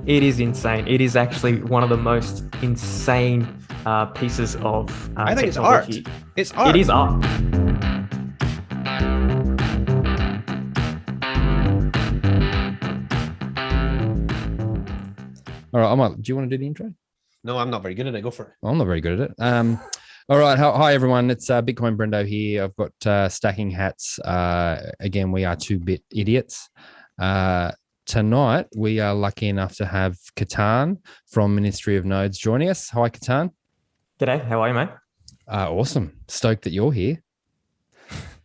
It is insane. It is actually one of the most insane pieces of I think technology. it's art. It's art. It is art. All right, do you want to do the intro? No, I'm not very good at it. Go for it. Well, I'm not very good at it. All right. Hi, everyone. It's Bitcoin Brendo here. I've got stacking hats. Again, we are 2-bit idiots. Tonight, we are lucky enough to have Ketan from Ministry of Nodes joining us. Hi, Ketan. G'day. How are you, mate? Awesome. Stoked that you're here.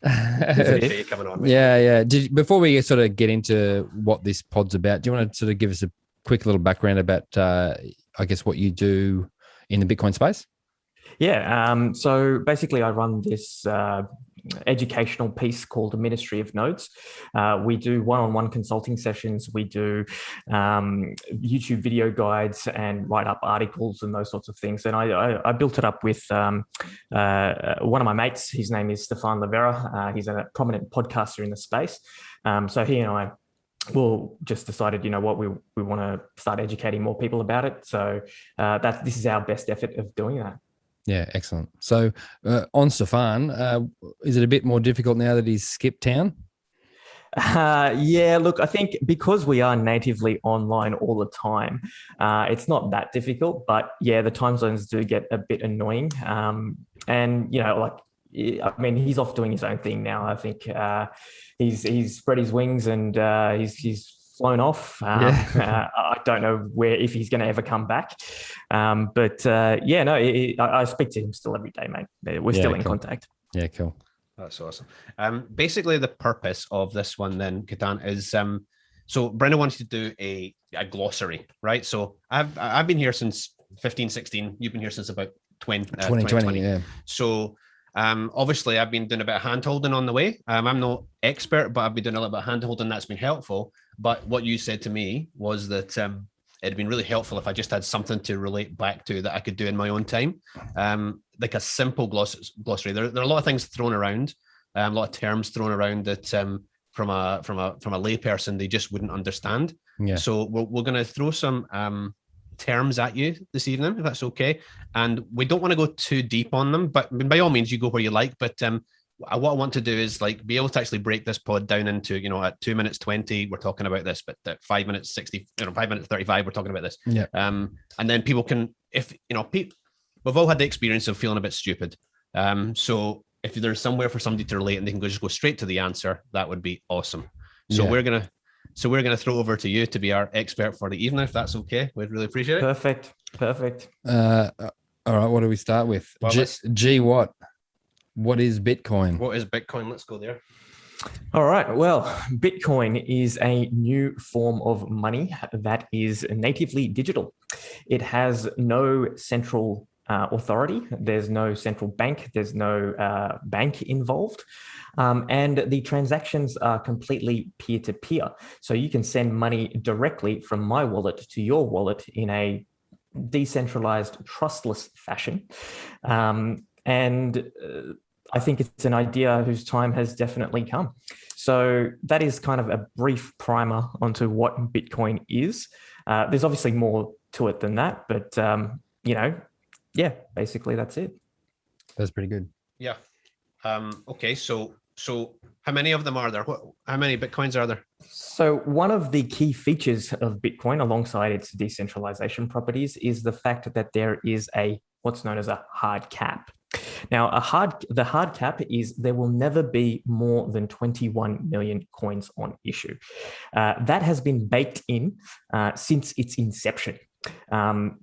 Appreciate you coming on, mate. Yeah. Before we sort of get into what this pod's about, do you want to sort of give us a quick little background about, I guess, what you do in the Bitcoin space? Yeah. So basically, I run this educational piece called the Ministry of Nodes. We do one-on-one consulting sessions. We do YouTube video guides and write up articles and those sorts of things. And I built it up with one of my mates. His name is Stefan Livera. He's a prominent podcaster in the space. So he and I just decided, you know what, we want to start educating more people about it. So this is our best effort of doing that. Yeah, excellent. So on Stefan, is it a bit more difficult now that he's skipped town? Yeah, look, I think because we are natively online all the time, it's not that difficult. But yeah, the time zones do get a bit annoying. And, you know, I mean, he's off doing his own thing now. I think he's spread his wings and he's flown off. I don't know if he's going to ever come back. I speak to him still every day, mate. We're still in contact. Yeah, cool. That's awesome. Basically, the purpose of this one then, Ketan, is so Brenda wants to do a glossary, right? So I've been here since 15, 16. You've been here since about 2020. Yeah. So obviously, I've been doing a bit of hand-holding on the way. I'm no expert, but I've been doing a little bit of hand-holding. That's been helpful. But what you said to me was that it'd been really helpful if I just had something to relate back to that I could do in my own time. Like a simple glossary. There are a lot of things thrown around, a lot of terms thrown around that from a layperson they just wouldn't understand. Yeah. So we're going to throw some terms at you this evening, if that's okay. And we don't want to go too deep on them, but by all means, you go where you like. But what I want to do is be able to actually break this pod down into, at 2 minutes 20, we're talking about this, but at 5 minutes 60, 5 minutes 35, we're talking about this. Yeah. And then people can, we've all had the experience of feeling a bit stupid. So if there's somewhere for somebody to relate and they can just go straight to the answer, that would be awesome. So we're gonna throw over to you to be our expert for the evening, if that's okay. We'd really appreciate it. Perfect. All right, what do we start with? Well, what is Bitcoin? What is Bitcoin? Let's go there. All right. Well, Bitcoin is a new form of money that is natively digital. It has no central authority. There's no central bank. There's no bank involved. And the transactions are completely peer-to-peer. So you can send money directly from my wallet to your wallet in a decentralized, trustless fashion. And I think it's an idea whose time has definitely come. So that is kind of a brief primer onto what Bitcoin is. There's obviously more to it than that, but basically that's it. That's pretty good. Yeah. Okay. So how many of them are there? How many Bitcoins are there? So one of the key features of Bitcoin, alongside its decentralization properties, is the fact that there is what's known as a hard cap. Now, the hard cap is there will never be more than 21 million coins on issue. That has been baked in since its inception. That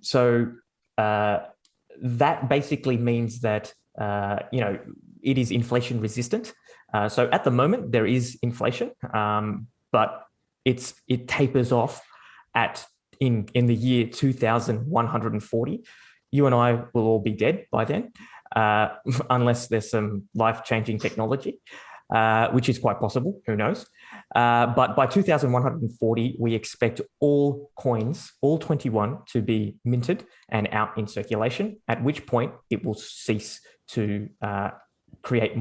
basically means that it is inflation resistant. So at the moment there is inflation, but it tapers off in the year 2140. You and I will all be dead by then, unless there's some life-changing technology, which is quite possible. Who knows? But by 2140, we expect all coins, all 21, to be minted and out in circulation, at which point it will cease to create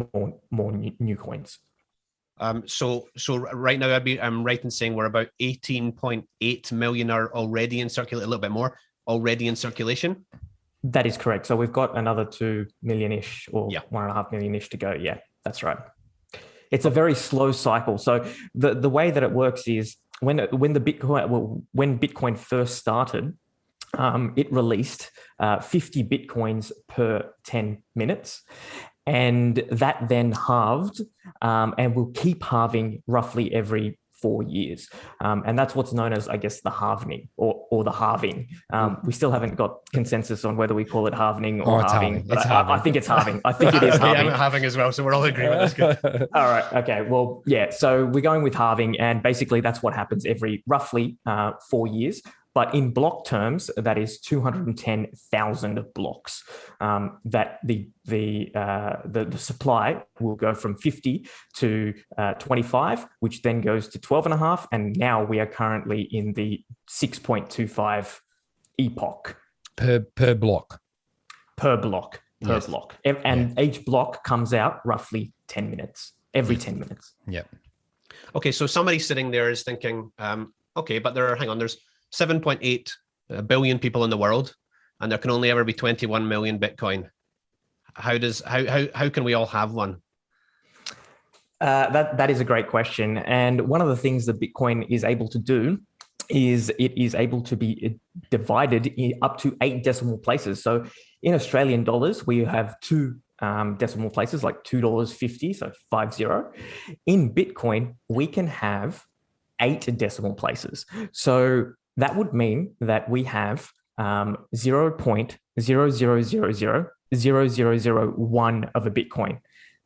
more new coins. So right now I'm right in saying we're about 18.8 million are already in circulation, a little bit more already in circulation. That is correct. So we've got another 2 million-ish or 1.5 million-ish to go. Yeah, that's right. It's a very slow cycle. So the way that it works is when Bitcoin first started, it released 50 Bitcoins per 10 minutes. And that then halved and will keep halving roughly every 4 years. And that's what's known as, I guess, the halvening or the halving. We still haven't got consensus on whether we call it halvening or halving. But I think it's halving. I think it is halving. I'm halving as well. So we're all in agreement. That's good. All right. Okay. Well, yeah. So we're going with halving. And basically that's what happens every roughly 4 years. But in block terms, that is 210,000 blocks. That the supply will go from 50 to 25, which then goes to 12.5, and now we are currently in the 6.25 epoch per block. Per block. And each block comes out roughly 10 minutes. Every 10 minutes. Yeah. Okay, so somebody sitting there is thinking, okay, but there's 7.8 billion people in the world, and there can only ever be 21 million Bitcoin. How can we all have one? That is a great question. And one of the things that Bitcoin is able to do is it is able to be divided up to 8 decimal places. So in Australian dollars, we have 2 decimal places, like $2.50, so 50. In Bitcoin, we can have 8 decimal places. So that would mean that we have 0.000000001 of a Bitcoin.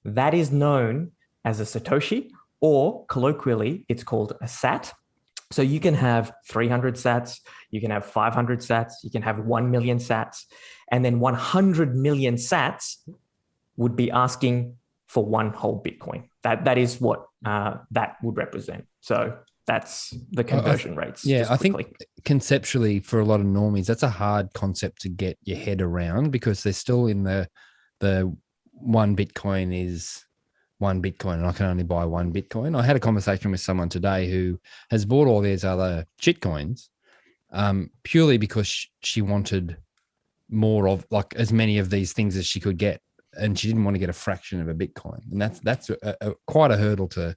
That is known as a Satoshi, or colloquially, it's called a sat. So you can have 300 sats, you can have 500 sats, you can have 1 million sats, and then 100 million sats would be asking for one whole Bitcoin. That is what that would represent. So that's the conversion rates. Yeah, I think conceptually for a lot of normies, that's a hard concept to get your head around, because they're still in the one Bitcoin is one Bitcoin and I can only buy one Bitcoin. I had a conversation with someone today who has bought all these other shitcoins purely because she wanted more of, like, as many of these things as she could get, and she didn't want to get a fraction of a Bitcoin. And that's quite a hurdle to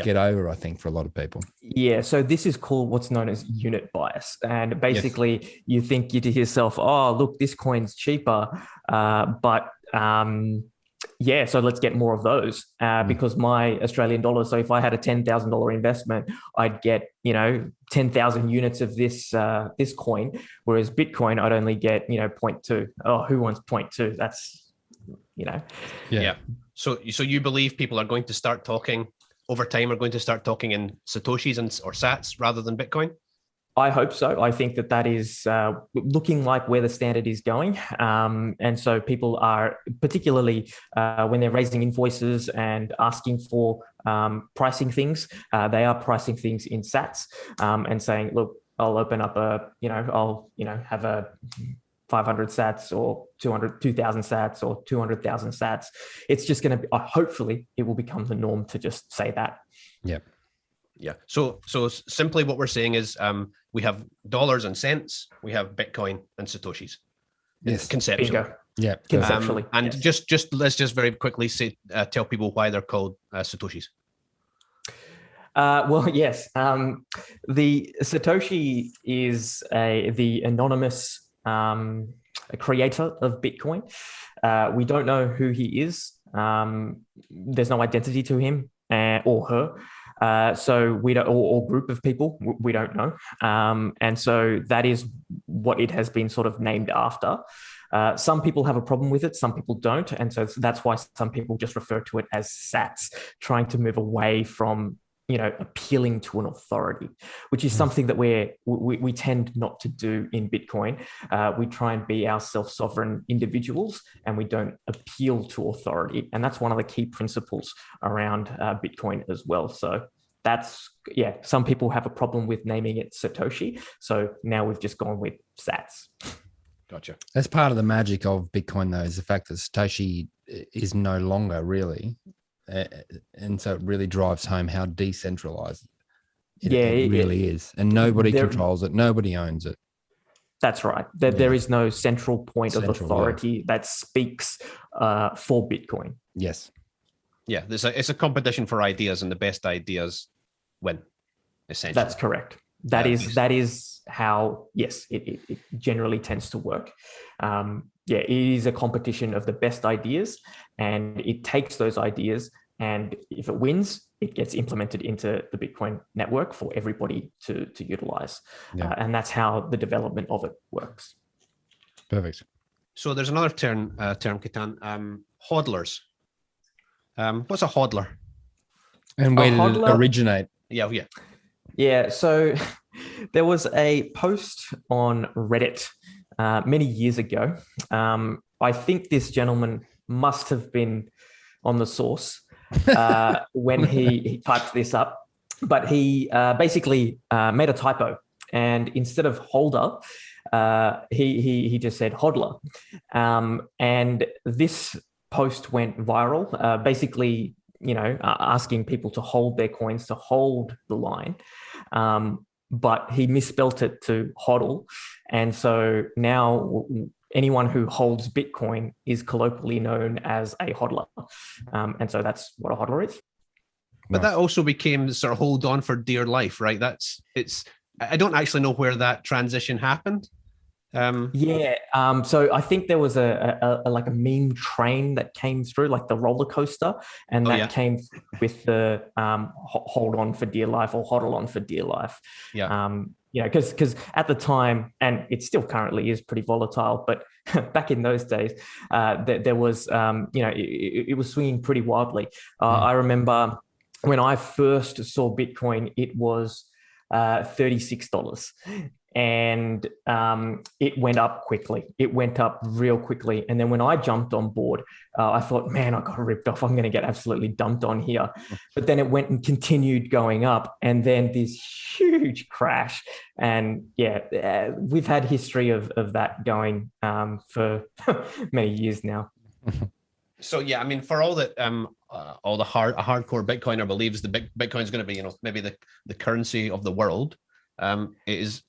get over, I think, for a lot of people. Yeah. So this is called what's known as unit bias. And basically you think to yourself, oh, look, this coin's cheaper. So let's get more of those because my Australian dollar. So if I had a $10,000 investment, I'd get, 10,000 units of this coin, whereas Bitcoin, I'd only get, 0.2. Oh, who wants 0.2? That's, Yeah. So you believe people are going to start talking over time, are going to start talking in Satoshis or sats rather than Bitcoin? I hope so. I think that is looking like where the standard is going. And so people are, particularly when they're raising invoices and asking for pricing things, they are pricing things in sats and saying, look, I'll open up have a 500 sats or 2,000 sats or 200,000 sats. It's just going to be, hopefully it will become the norm to just say that. Yeah. Yeah. So simply what we're saying is we have dollars and cents, we have Bitcoin and Satoshis. Yes. Conceptually. Bingo. Yeah. Conceptually. Let's just very quickly tell people why they're called Satoshis. Well, yes. The Satoshi is the anonymous creator of Bitcoin. We don't know who he is. There's no identity to him or her. So we don't, or group of people, we don't know. And so that is what it has been sort of named after. Some people have a problem with it, some people don't. And so that's why some people just refer to it as sats, trying to move away from appealing to an authority, which is something that we tend not to do in Bitcoin. We try and be our self-sovereign individuals, and we don't appeal to authority. And that's one of the key principles around Bitcoin as well. So that's, some people have a problem with naming it Satoshi. So now we've just gone with sats. Gotcha. That's part of the magic of Bitcoin, though, is the fact that Satoshi is no longer really And so it really drives home how decentralized it Yeah, really is. And nobody there- controls it. Nobody owns it. That's right. There is no central point of authority that speaks for Bitcoin. Yes. Yeah, it's a competition for ideas, and the best ideas win, essentially. That's correct. That is how, yes, it generally tends to work. It is a competition of the best ideas, and it takes those ideas, and if it wins, it gets implemented into the Bitcoin network for everybody to utilize. Yeah. And that's how the development of it works. Perfect. So there's another term, Ketan, HODLers. What's a HODLer? And where did it originate? Yeah, so there was a post on Reddit many years ago. I think this gentleman must have been on the source when he typed this up, but he basically made a typo, and instead of holder, he just said HODLer. And this post went viral, basically, asking people to hold their coins, to hold the line. But he misspelt it to HODL. And so now anyone who holds Bitcoin is colloquially known as a HODLer. And so that's what a HODLer is. But that also became sort of hold on for dear life, right? I don't actually know where that transition happened. So I think there was a meme train that came through, like the roller coaster, and came with the hold on for dear life or HODL on for dear life. Because at the time, and it still currently is pretty volatile, but back in those days, there was it was swinging pretty wildly. I remember when I first saw Bitcoin, it was $36. And it went up quickly. It went up real quickly. And then when I jumped on board, I thought, man, I got ripped off. I'm going to get absolutely dumped on here. But then it went and continued going up. And then this huge crash. And we've had history of that going for many years now. So, I mean, for all that, all the hardcore Bitcoiner believes the Bitcoin is going to be, maybe the currency of the world, it is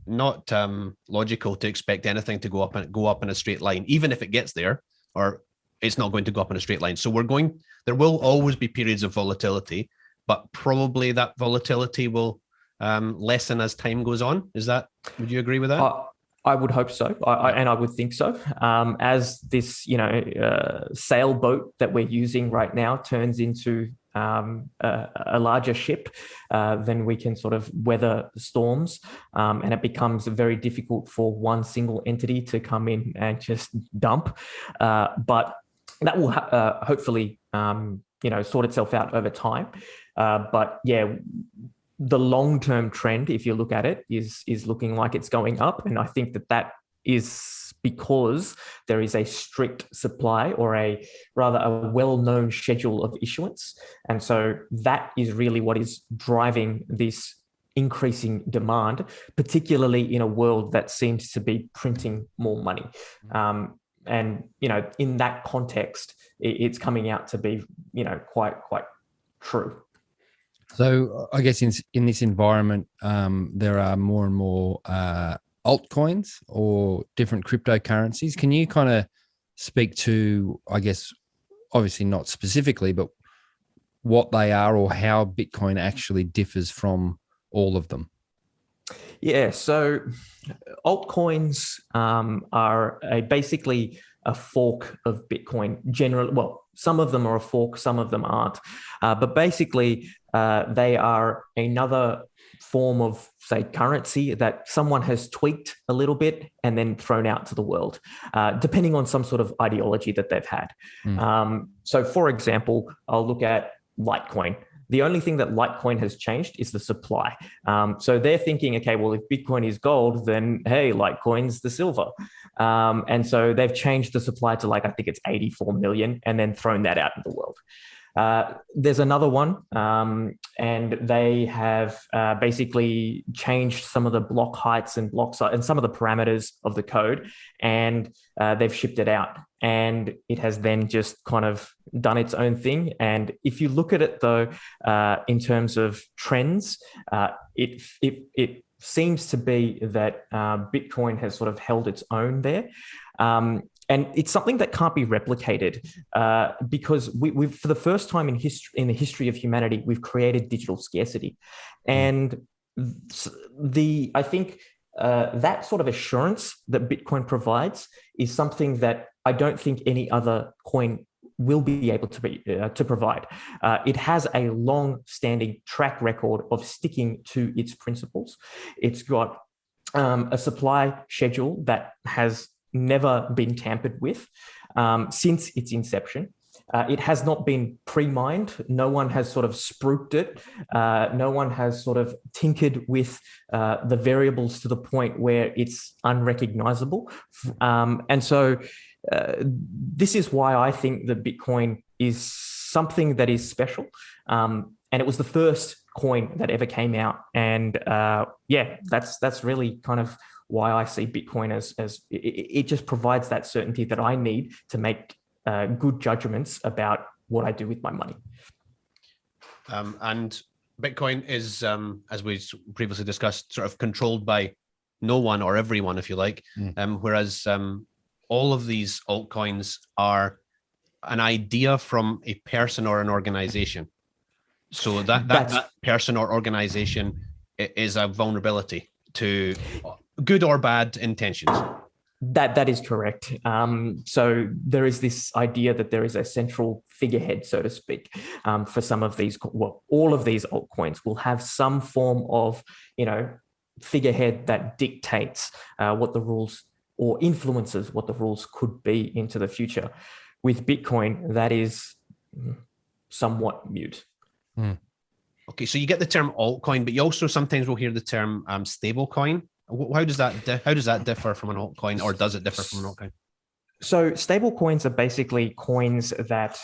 not logical to expect anything to go up in a straight line, even if it gets there, or it's not going to go up in a straight line. So there will always be periods of volatility, but probably that volatility will lessen as time goes on. Would you agree with that? I would hope so. And I would think so. As this, sailboat that we're using right now turns into a larger ship, then we can sort of weather storms, and it becomes very difficult for one single entity to come in and just dump. But that will hopefully, sort itself out over time. But the long-term trend, if you look at it, is looking like it's going up, and I think that is because there is a strict supply, or a well-known schedule of issuance. And so that is really what is driving this increasing demand, particularly in a world that seems to be printing more money. And, in that context, it's coming out to be, quite true. So I guess in this environment, there are more and more altcoins or different cryptocurrencies. Can you kind of speak to, I guess, obviously not specifically, but what they are or how Bitcoin actually differs from all of them? Yeah, so altcoins are basically a fork of Bitcoin. Generally, well, some of them are a fork, some of them aren't. But basically, they are another form of, say, currency that someone has tweaked a little bit and then thrown out to the world, depending on some sort of ideology that they've had. So, for example, I'll look at Litecoin. The only thing that Litecoin has changed is the supply. So they're thinking, okay, well, if Bitcoin is gold, then hey, Litecoin's the silver. And so they've changed the supply to I think it's 84 million, and then thrown that out in the world. There's another one, and they have basically changed some of the block heights and block size and some of the parameters of the code, and they've shipped it out. And it has then just kind of done its own thing. And if you look at it, though, in terms of trends, it seems to be that Bitcoin has sort of held its own there. And it's something that can't be replicated because we've, for the first time in the history of humanity, we've created digital scarcity. And I think that sort of assurance that Bitcoin provides is something that I don't think any other coin will be able to provide. It has a long-standing track record of sticking to its principles. It's got a supply schedule that has never been tampered with since its inception. It has not been pre-mined. No one has sort of spruiked it. No one has sort of tinkered with the variables to the point where it's unrecognizable. And so this is why I think that Bitcoin is something that is special. And it was the first coin that ever came out. And that's really kind of why I see Bitcoin as it just provides that certainty that I need to make good judgments about what I do with my money. And Bitcoin is, as we previously discussed, sort of controlled by no one or everyone, if you like, whereas all of these altcoins are an idea from a person or an organization. So that person or organization is a vulnerability to good or bad intentions. That is correct. So there is this idea that there is a central figurehead, so to speak, for some of these. Well, all of these altcoins will have some form of, figurehead that dictates what the rules or influences what the rules could be into the future. With Bitcoin, that is somewhat mute. Okay, so you get the term altcoin, but you also sometimes will hear the term stablecoin. How does that differ from an altcoin, or does it differ from an altcoin? So stablecoins are basically coins that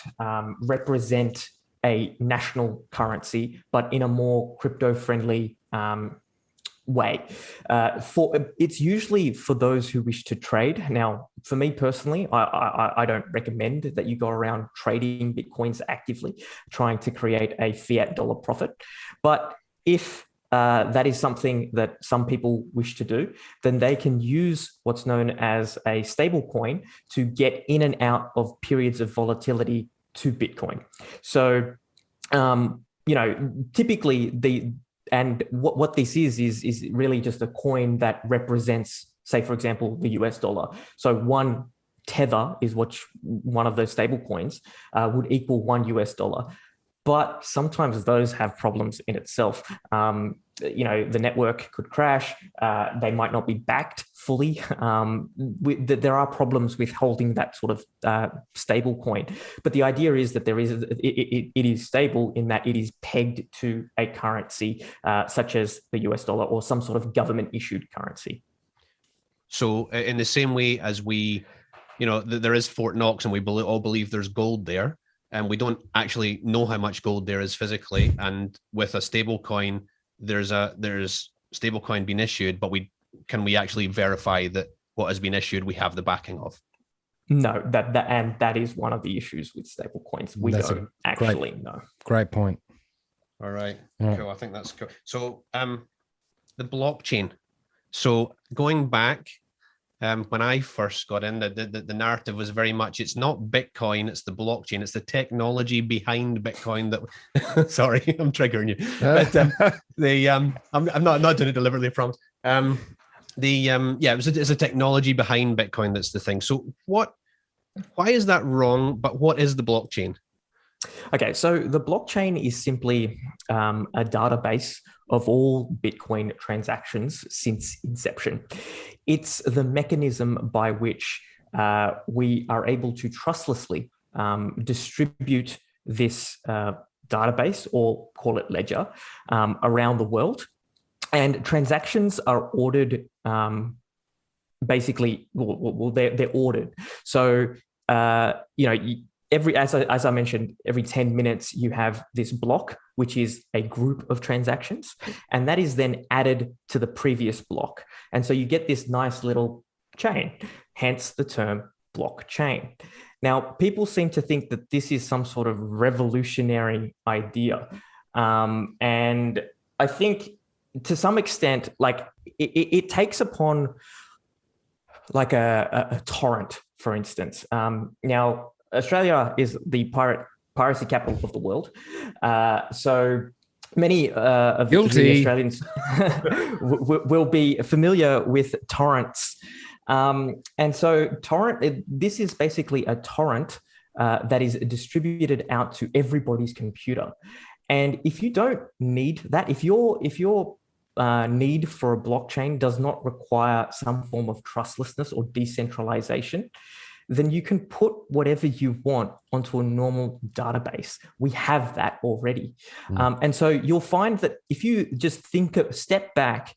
represent a national currency, but in a more crypto-friendly way. It's usually for those who wish to trade. Now, for me personally, I don't recommend that you go around trading Bitcoins actively, trying to create a fiat dollar profit. But if that is something that some people wish to do, then they can use what's known as a stable coin to get in and out of periods of volatility to Bitcoin. So, typically what this is really just a coin that represents, say, for example, the US dollar. So one tether is one of those stable coins would equal $1. But sometimes those have problems in itself. The network could crash. They might not be backed fully. There are problems with holding that sort of stable coin. But the idea is that it is stable in that it is pegged to a currency such as the US dollar or some sort of government issued currency. So in the same way as there is Fort Knox and we all believe there's gold there, and we don't actually know how much gold there is physically. And with a stable coin, there's stable coin being issued, but can we actually verify that what has been issued we have the backing of? No, that is one of the issues with stable coins. We don't actually know. Great point. All right. Cool. I think that's cool. So the blockchain. So going back, when I first got in, the narrative was very much, it's not Bitcoin, it's the blockchain, it's the technology behind Bitcoin that. Sorry, I'm triggering you. But I'm not doing it deliberately, I promise. It's a technology behind Bitcoin that's the thing. So why is that wrong? But what is the blockchain? Okay, so the blockchain is simply a database of all Bitcoin transactions since inception. It's the mechanism by which we are able to trustlessly distribute this database, or call it ledger, around the world. And transactions are ordered basically, they're ordered. So, as I mentioned, every 10 minutes you have this block, which is a group of transactions, and that is then added to the previous block. And so you get this nice little chain, hence the term blockchain. Now, people seem to think that this is some sort of revolutionary idea. And I think to some extent, like it takes upon like a torrent, for instance. Now, Australia is the piracy capital of the world. So many of the Australians will be familiar with torrents. And so this is basically a torrent that is distributed out to everybody's computer. And if you don't need that, if your need for a blockchain does not require some form of trustlessness or decentralization, then you can put whatever you want onto a normal database. We have that already. And so you'll find that if you just step back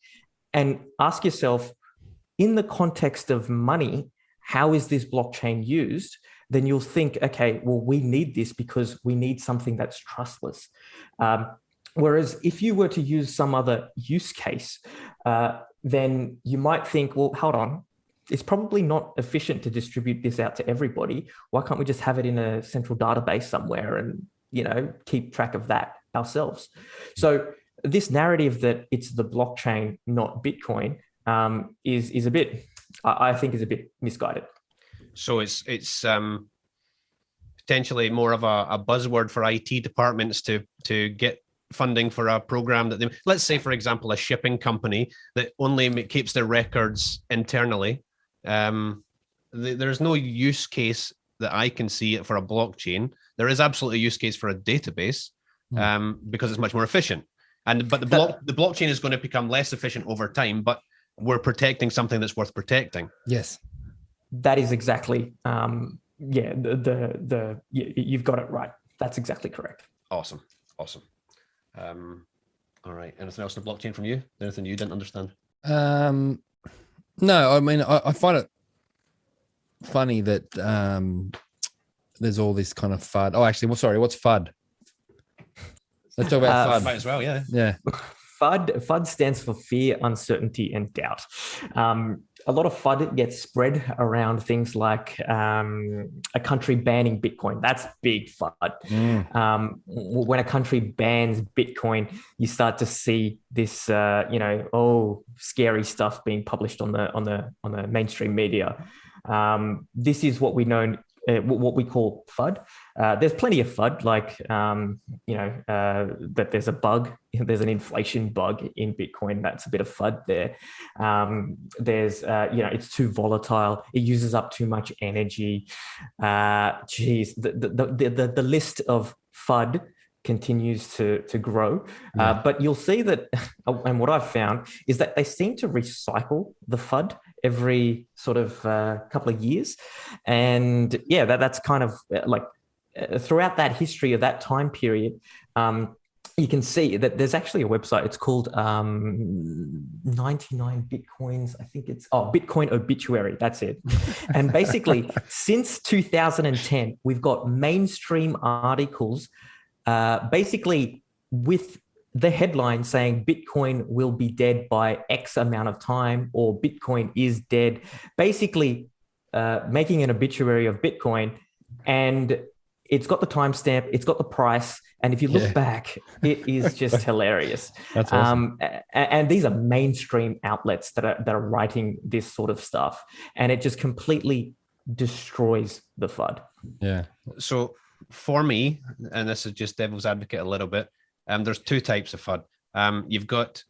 and ask yourself, in the context of money, how is this blockchain used? Then you'll think, okay, well, we need this because we need something that's trustless. Whereas if you were to use some other use case, then you might think, well, hold on, it's probably not efficient to distribute this out to everybody. Why can't we just have it in a central database somewhere and, keep track of that ourselves? So this narrative that it's the blockchain, not Bitcoin, is a bit, I think, is a bit misguided. So it's potentially more of a buzzword for IT departments to get funding for a program that let's say, for example, a shipping company that only keeps their records internally. There's no use case that I can see it for a blockchain. There is absolutely a use case for a database because it's much more efficient. But the blockchain is going to become less efficient over time, but we're protecting something that's worth protecting. Yes. That is exactly, you've got it right. That's exactly correct. Awesome. All right. Anything else on the blockchain from you? Anything you didn't understand? No, I mean, I find it funny that there's all this kind of FUD. Oh, actually, what's FUD? Let's talk about FUD. Might as well, yeah. Yeah. FUD stands for fear, uncertainty, and doubt. A lot of FUD gets spread around things like a country banning Bitcoin. That's big FUD. When a country bans Bitcoin, you start to see this, scary stuff being published on the mainstream media. This is what we call FUD. There's plenty of FUD, like that there's a bug, there's an inflation bug in Bitcoin. That's a bit of FUD there. There's it's too volatile. It uses up too much energy. The list of FUD continues to grow. But you'll see that, and what I've found is that they seem to recycle the FUD every sort of couple of years. And that's kind of like throughout that history of that time period, you can see that there's actually a website. It's called 99 Bitcoins. I think it's Bitcoin Obituary. That's it. And basically, since 2010, we've got mainstream articles basically with the headline saying Bitcoin will be dead by X amount of time, or Bitcoin is dead, basically making an obituary of Bitcoin. And it's got the timestamp, it's got the price. And if you look back, it is just hilarious. That's awesome. And these are mainstream outlets that are writing this sort of stuff. And it just completely destroys the FUD. Yeah. So for me, and this is just devil's advocate a little bit, there's two types of FUD. You've got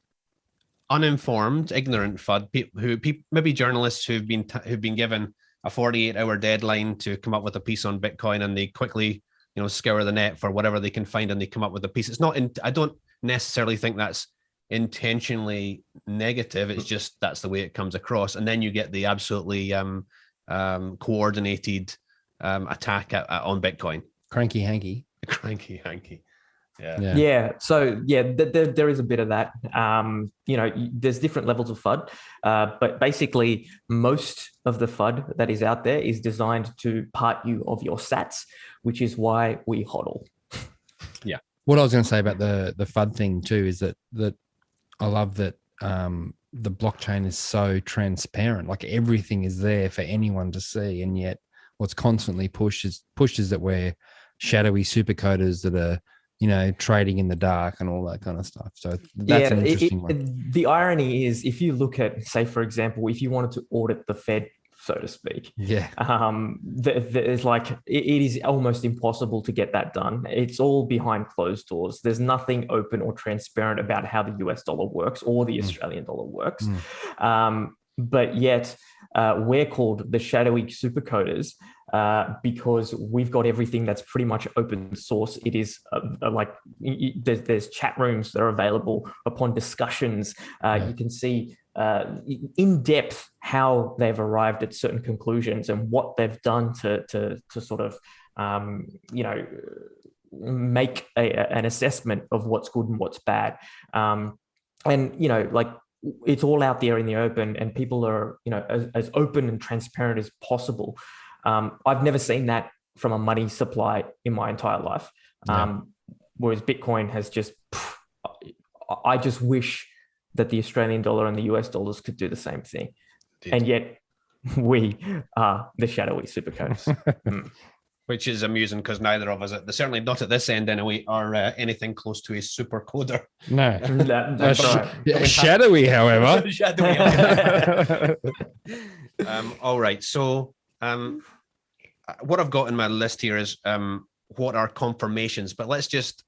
uninformed, ignorant FUD, maybe journalists who've been given a 48-hour deadline to come up with a piece on Bitcoin, and they quickly, scour the net for whatever they can find, and they come up with a piece. It's not. I don't necessarily think that's intentionally negative. It's just that's the way it comes across, and then you get the absolutely coordinated attack on Bitcoin. Cranky hanky. Yeah. So there is a bit of that. There's different levels of FUD, but basically most of the FUD that is out there is designed to part you of your sats, which is why we HODL. Yeah. What I was going to say about the FUD thing too is that I love that the blockchain is so transparent. Like everything is there for anyone to see, and yet what's constantly pushed is that we're shadowy supercoders that are trading in the dark and all that kind of stuff. So that's an interesting one. The irony is, if you look at, say, for example, if you wanted to audit the Fed, so to speak, there's it is almost impossible to get that done. It's all behind closed doors. There's nothing open or transparent about how the US dollar works or the Australian dollar works. But yet we're called the shadowy supercoders because we've got everything that's pretty much open source. It is there's chat rooms that are available upon discussions. You can see in depth how they've arrived at certain conclusions and what they've done to sort of make an assessment of what's good and what's bad. It's all out there in the open, and people are, as open and transparent as possible. I've never seen that from a money supply in my entire life. Whereas Bitcoin has I just wish that the Australian dollar and the US dollars could do the same thing. Indeed. And yet we are the shadowy supercoders. Which is amusing because neither of us, certainly not at this end anyway, are anything close to a super coder. No. That's right. Shadowy, however. All right. So what I've got in my list here is what are confirmations, but let's just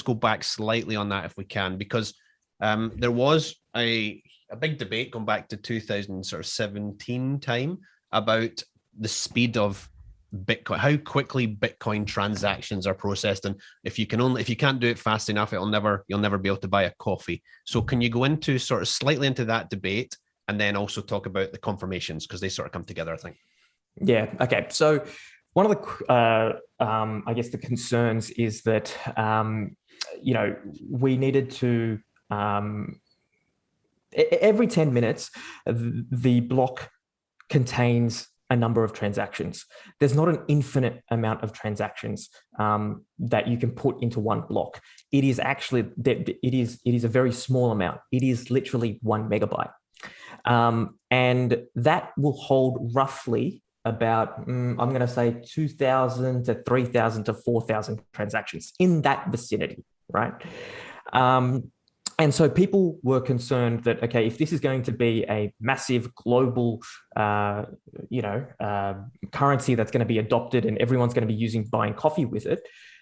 go back slightly on that if we can, because there was a big debate going back to 2017 time about the speed of Bitcoin, how quickly Bitcoin transactions are processed, and if you can't do it fast enough, you'll never be able to buy a coffee. So can you go into sort of slightly into that debate and then also talk about the confirmations, because they sort of come together, I think. Yeah. Okay. So one of the I guess the concerns is that we needed to every 10 minutes the block contains a number of transactions. There's not an infinite amount of transactions that you can put into one block. It is actually it is a very small amount. It is literally 1 megabyte, and that will hold roughly about I'm going to say 2,000 to 3,000 to 4,000 transactions in that vicinity, right? And so people were concerned that, okay, if this is going to be a massive global, currency that's going to be adopted and everyone's going to be buying coffee with it,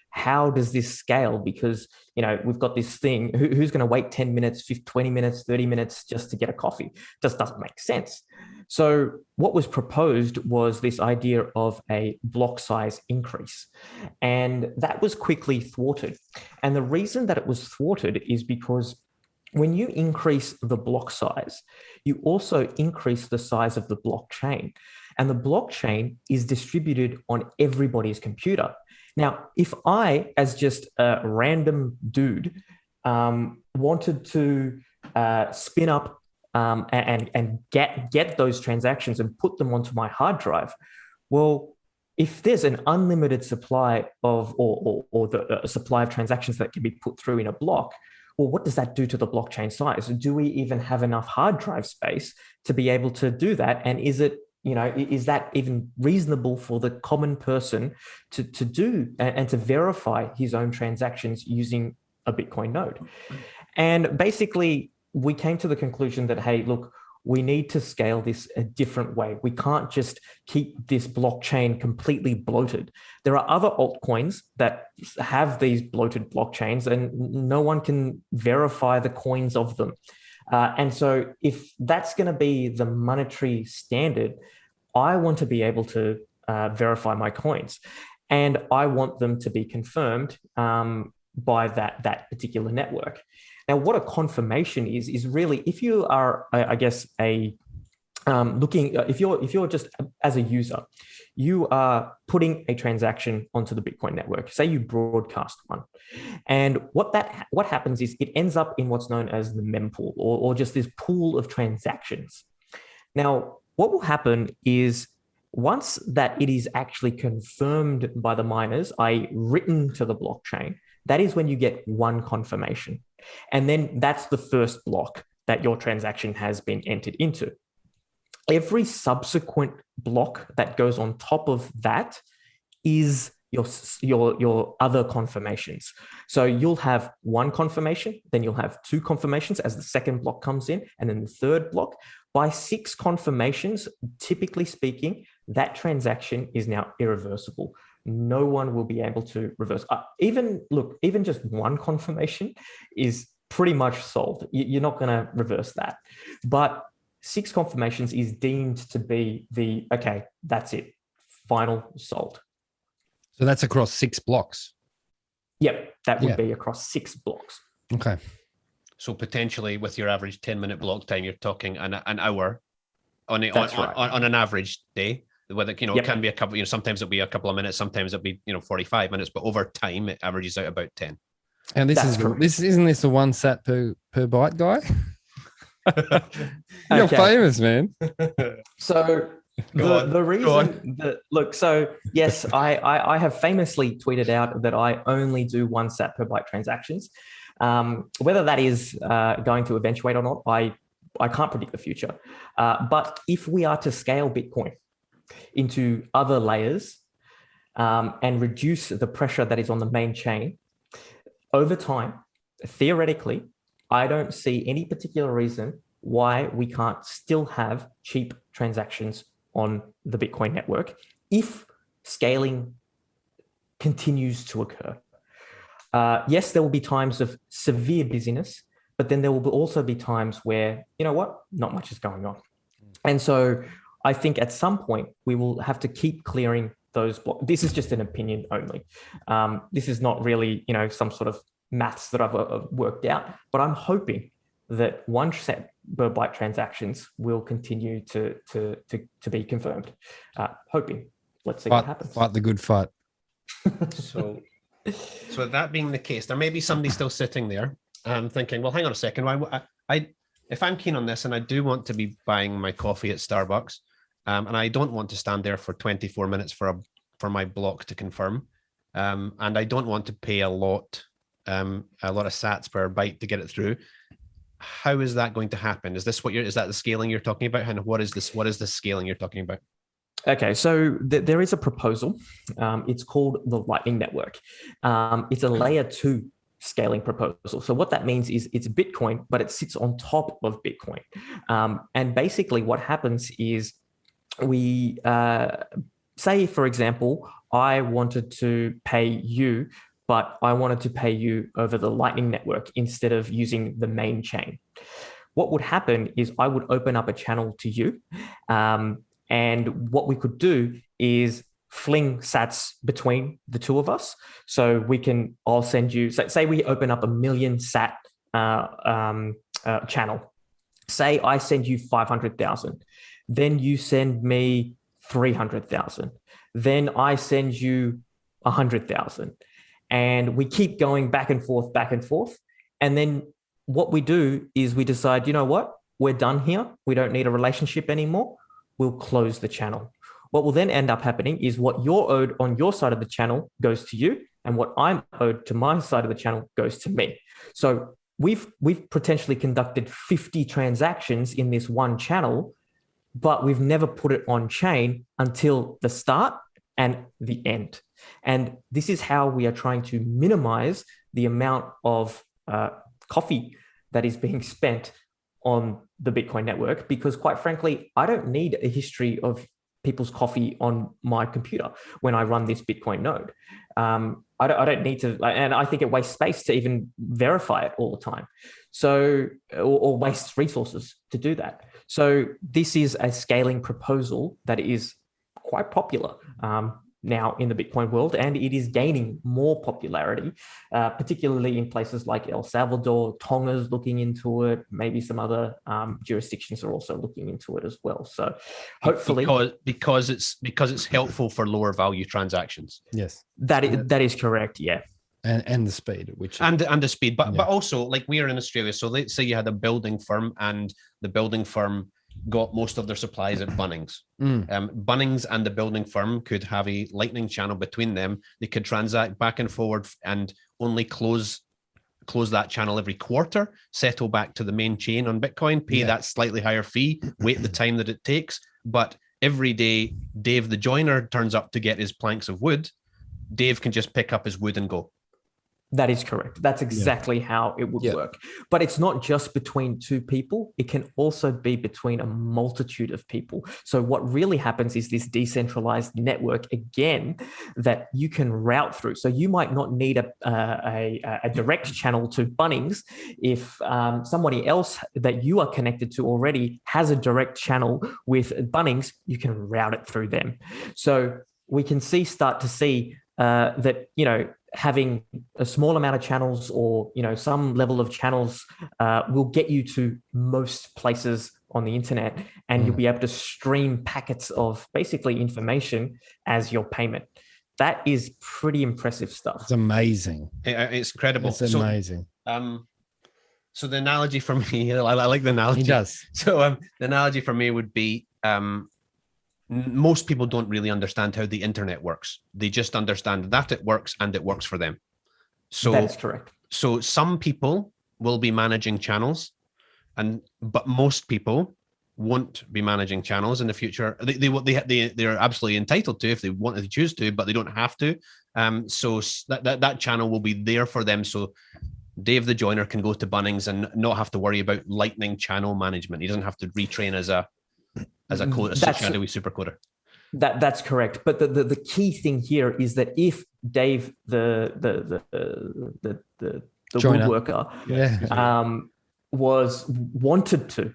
how does this scale? Because, we've got this thing, who's going to wait 10 minutes, 20 minutes, 30 minutes just to get a coffee? Just doesn't make sense. So what was proposed was this idea of a block size increase, and that was quickly thwarted. And the reason that it was thwarted is because when you increase the block size, you also increase the size of the blockchain, and the blockchain is distributed on everybody's computer. Now, if I, as just a random dude, wanted to spin up and get those transactions and put them onto my hard drive, well, if there's an unlimited supply of or the supply of transactions that can be put through in a block, well, what does that do to the blockchain size? Do we even have enough hard drive space to be able to do that? And is it, is that even reasonable for the common person to do and to verify his own transactions using a Bitcoin node? And basically, we came to the conclusion that, hey, look, we need to scale this a different way. We can't just keep this blockchain completely bloated. There are other altcoins that have these bloated blockchains and no one can verify the coins of them. And so if that's going to be the monetary standard, I want to be able to verify my coins, and I want them to be confirmed by that particular network. Now, what a confirmation is really if you are, I guess, a if you're just as a user, you are putting a transaction onto the Bitcoin network. Say you broadcast one, and what happens is it ends up in what's known as the mempool, or just this pool of transactions. Now, what will happen is once that it is actually confirmed by the miners, i.e. written to the blockchain, that is when you get one confirmation. And then that's the first block that your transaction has been entered into. Every subsequent block that goes on top of that is your other confirmations. So you'll have one confirmation, then you'll have two confirmations as the second block comes in, and then the third block. By 6 confirmations, typically speaking, that transaction is now irreversible. No one will be able to reverse. Even just one confirmation is pretty much solved. You're not going to reverse that. But 6 confirmations is deemed to be okay, that's it, final solved. So that's across 6 blocks. Yep, that would be across 6 blocks. Okay. So potentially with your average 10-minute block time, you're talking an hour on an average day. Whether it can be a couple, sometimes it'll be a couple of minutes, sometimes it'll be 45 minutes, but over time it averages out about 10. And isn't this the 1 sat per byte guy? You're famous, man. So the reason yes, I have famously tweeted out that I only do 1 sat per byte transactions. Whether that is going to eventuate or not, I can't predict the future. But if we are to scale Bitcoin into other layers and reduce the pressure that is on the main chain, over time, theoretically, I don't see any particular reason why we can't still have cheap transactions on the Bitcoin network if scaling continues to occur. Yes, there will be times of severe busyness, but then there will also be times where, not much is going on. And so I think at some point we will have to keep clearing those blocks. This is just an opinion only. This is not really, some sort of maths that I've worked out, but I'm hoping that 1 sat per byte transactions will continue to be confirmed. Hoping. Let's see what happens. Fight the good fight. So that being the case, there may be somebody still sitting there thinking, well, hang on a second. If I'm keen on this and I do want to be buying my coffee at Starbucks, and I don't want to stand there for 24 minutes for my block to confirm, and I don't want to pay a lot of sats per byte to get it through, how is that going to happen? Is that the scaling you're talking about? And what is the scaling you're talking about? Okay, so there is a proposal. It's called the Lightning Network. It's a layer 2 scaling proposal. So what that means is it's Bitcoin, but it sits on top of Bitcoin. And basically what happens is we say, for example, I wanted to pay you, but I wanted to pay you over the Lightning Network instead of using the main chain. What would happen is I would open up a channel to you. And what we could do is fling sats between the two of us. So I'll send you, say we open up a 1 million sat channel. Say I send you 500,000. Then you send me 300,000. Then I send you 100,000. And we keep going back and forth. And then what we do is we decide, you know what? We're done here. We don't need a relationship anymore. We'll close the channel. What will then end up happening is what you're owed on your side of the channel goes to you, and what I'm owed to my side of the channel goes to me. So we've potentially conducted 50 transactions in this one channel, but we've never put it on chain until the start and the end. And this is how we are trying to minimize the amount of coffee that is being spent on the Bitcoin network, because quite frankly, I don't need a history of people's coffee on my computer when I run this Bitcoin node. I don't need to, and I think it wastes space to even verify it all the time. So, or wastes resources to do that. So this is a scaling proposal that is quite popular. now in the Bitcoin world, and it is gaining more popularity, particularly in places like El Salvador. Tonga's looking into it. Maybe some other jurisdictions are also looking into it as well. So hopefully, because it's helpful for lower value transactions. Yes, that is correct. Yeah. And the speed at which and the speed, but also, like, we are in Australia, so let's say you had a building firm and the building firm got most of their supplies at Bunnings. Bunnings and the building firm could have a lightning channel between them. They could transact back and forward and only close that channel every quarter, settle back to the main chain on Bitcoin, pay that slightly higher fee, wait the time that it takes. But every day Dave the joiner turns up to get his planks of wood, Dave can just pick up his wood and go. That is correct. That's exactly how it would work. But it's not just between two people. It can also be between a multitude of people. So what really happens is this decentralized network, again, that you can route through. So you might not need a direct channel to Bunnings if somebody else that you are connected to already has a direct channel with Bunnings. You can route it through them. So we can start to see that, having a small amount of channels or, some level of channels will get you to most places on the internet, and you'll be able to stream packets of basically information as your payment. That is pretty impressive stuff. It's amazing. It's incredible. It's amazing. So the analogy for me, I like the analogy. He does. So the analogy for me would be, most people don't really understand how the internet works. They just understand that it works and it works for them. So that's correct. So some people will be managing channels, but most people won't be managing channels in the future. They're absolutely entitled to if they want to choose to, but they don't have to. So that channel will be there for them. So Dave the joiner can go to Bunnings and not have to worry about lightning channel management. He doesn't have to retrain as a shadowy supercoder. That's correct. But the key thing here is that if Dave the woodworker wanted to,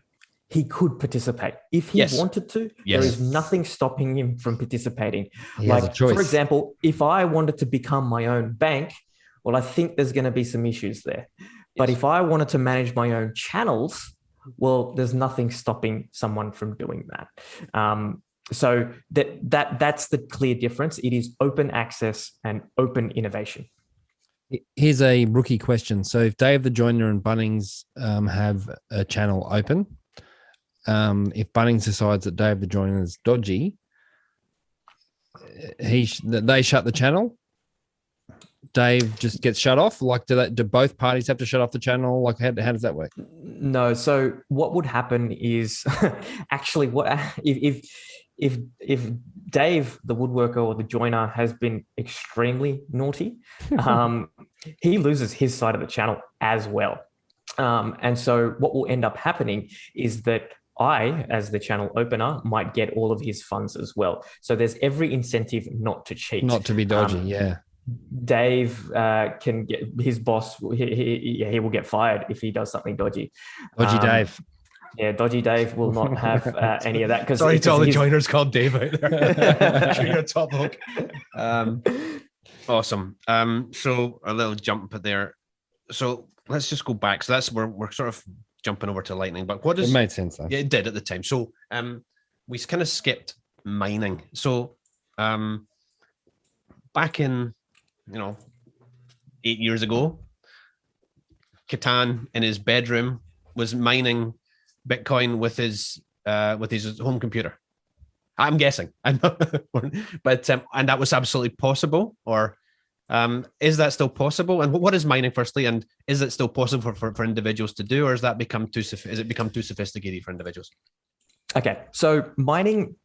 he could participate. If he wanted to, there is nothing stopping him from participating. Like, for example, if I wanted to become my own bank, well, I think there's going to be some issues there. But if I wanted to manage my own channels, well, there's nothing stopping someone from doing that. So that's the clear difference. It is open access and open innovation. Here's a rookie question. So if Dave the joiner and Bunnings have a channel open, if Bunnings decides that Dave the joiner is dodgy, they shut the channel. Dave just gets shut off? Like, do both parties have to shut off the channel? Like, how does that work? No. So what would happen is actually if Dave, the woodworker or the joiner, has been extremely naughty, he loses his side of the channel as well. And so what will end up happening is that I, as the channel opener, might get all of his funds as well. So there's every incentive not to cheat. Not to be dodgy, Dave can get his boss. He will get fired if he does something dodgy. Dodgy Dave. Yeah, dodgy Dave will not have any of that. Sorry to all the joiners called Dave out there. You're a top hook. Awesome. So a little jump there. So let's just go back. So that's where we're sort of jumping over to Lightning. But what does it made sense though? Yeah, it did at the time. So we kind of skipped mining. So back in 8 years ago, Ketan in his bedroom was mining Bitcoin with his home computer. I'm guessing, but and that was absolutely possible. Or is that still possible? And what is mining, firstly? And is it still possible for individuals to do, or has that become too sophisticated for individuals? Okay, so mining.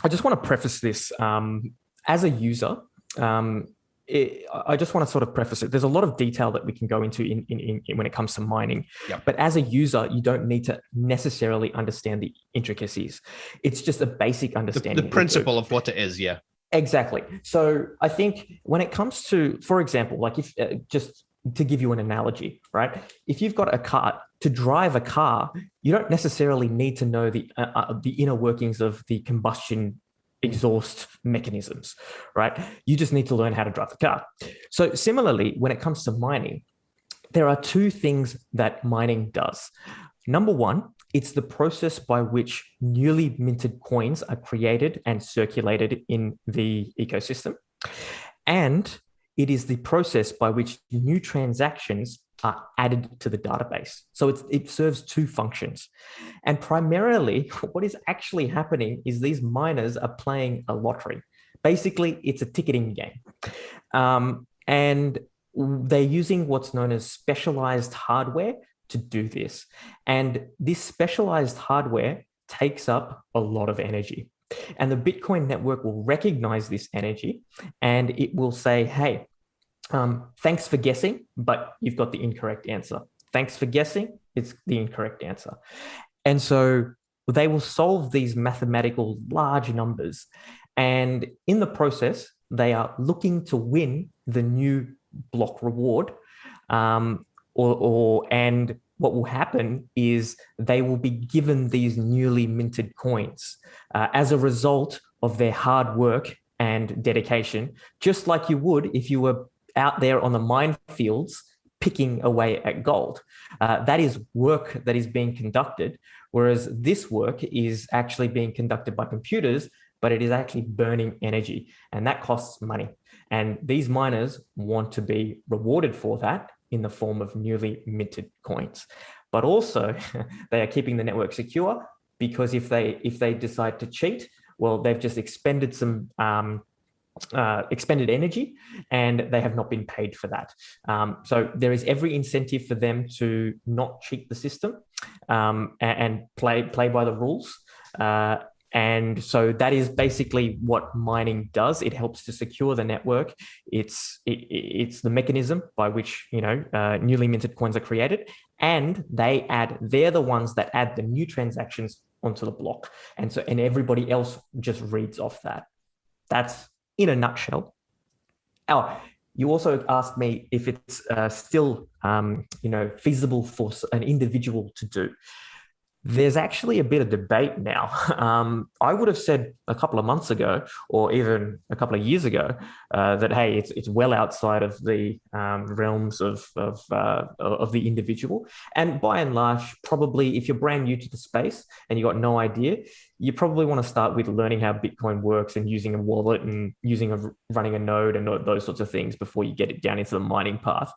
I just want to preface this as a user. I just want to sort of preface it. There's a lot of detail that we can go into in when it comes to mining. Yep. But as a user, you don't need to necessarily understand the intricacies. It's just a basic understanding. The principle of what it is, yeah. Exactly. So I think when it comes to, for example, like if just to give you an analogy, right? If you've got a car, to drive a car, you don't necessarily need to know the inner workings of the combustion exhaust mechanisms, right? You just need to learn how to drive the car. So similarly, when it comes to mining, there are two things that mining does. Number one, it's the process by which newly minted coins are created and circulated in the ecosystem. And it is the process by which new transactions are added to the database. So it serves two functions. And primarily, what is actually happening is these miners are playing a lottery. Basically, it's a ticketing game. And they're using what's known as specialized hardware to do this. And this specialized hardware takes up a lot of energy. And the Bitcoin network will recognize this energy and it will say, hey, thanks for guessing, but you've got the incorrect answer. Thanks for guessing, it's the incorrect answer. And so they will solve these mathematical large numbers. And in the process, they are looking to win the new block reward. And what will happen is they will be given these newly minted coins as a result of their hard work and dedication, just like you would if you were out there on the minefields picking away at gold. That is work that is being conducted, whereas this work is actually being conducted by computers, but it is actually burning energy, and that costs money. And these miners want to be rewarded for that in the form of newly minted coins. But also, they are keeping the network secure, because if they decide to cheat, well, they've just expended some expended energy, and they have not been paid for that. So there is every incentive for them to not cheat the system and play by the rules. And so that is basically what mining does. It helps to secure the network. It's the mechanism by which newly minted coins are created, and they're the ones that add the new transactions onto the block, and everybody else just reads off that. That's in a nutshell. Oh, you also asked me if it's still feasible for an individual to do. There's actually a bit of debate now. I would have said a couple of months ago, or even a couple of years ago, that hey, it's well outside of the realms of the individual. And by and large, probably if you're brand new to the space and you got no idea, you probably want to start with learning how Bitcoin works and using a wallet and running a node and those sorts of things before you get it down into the mining path.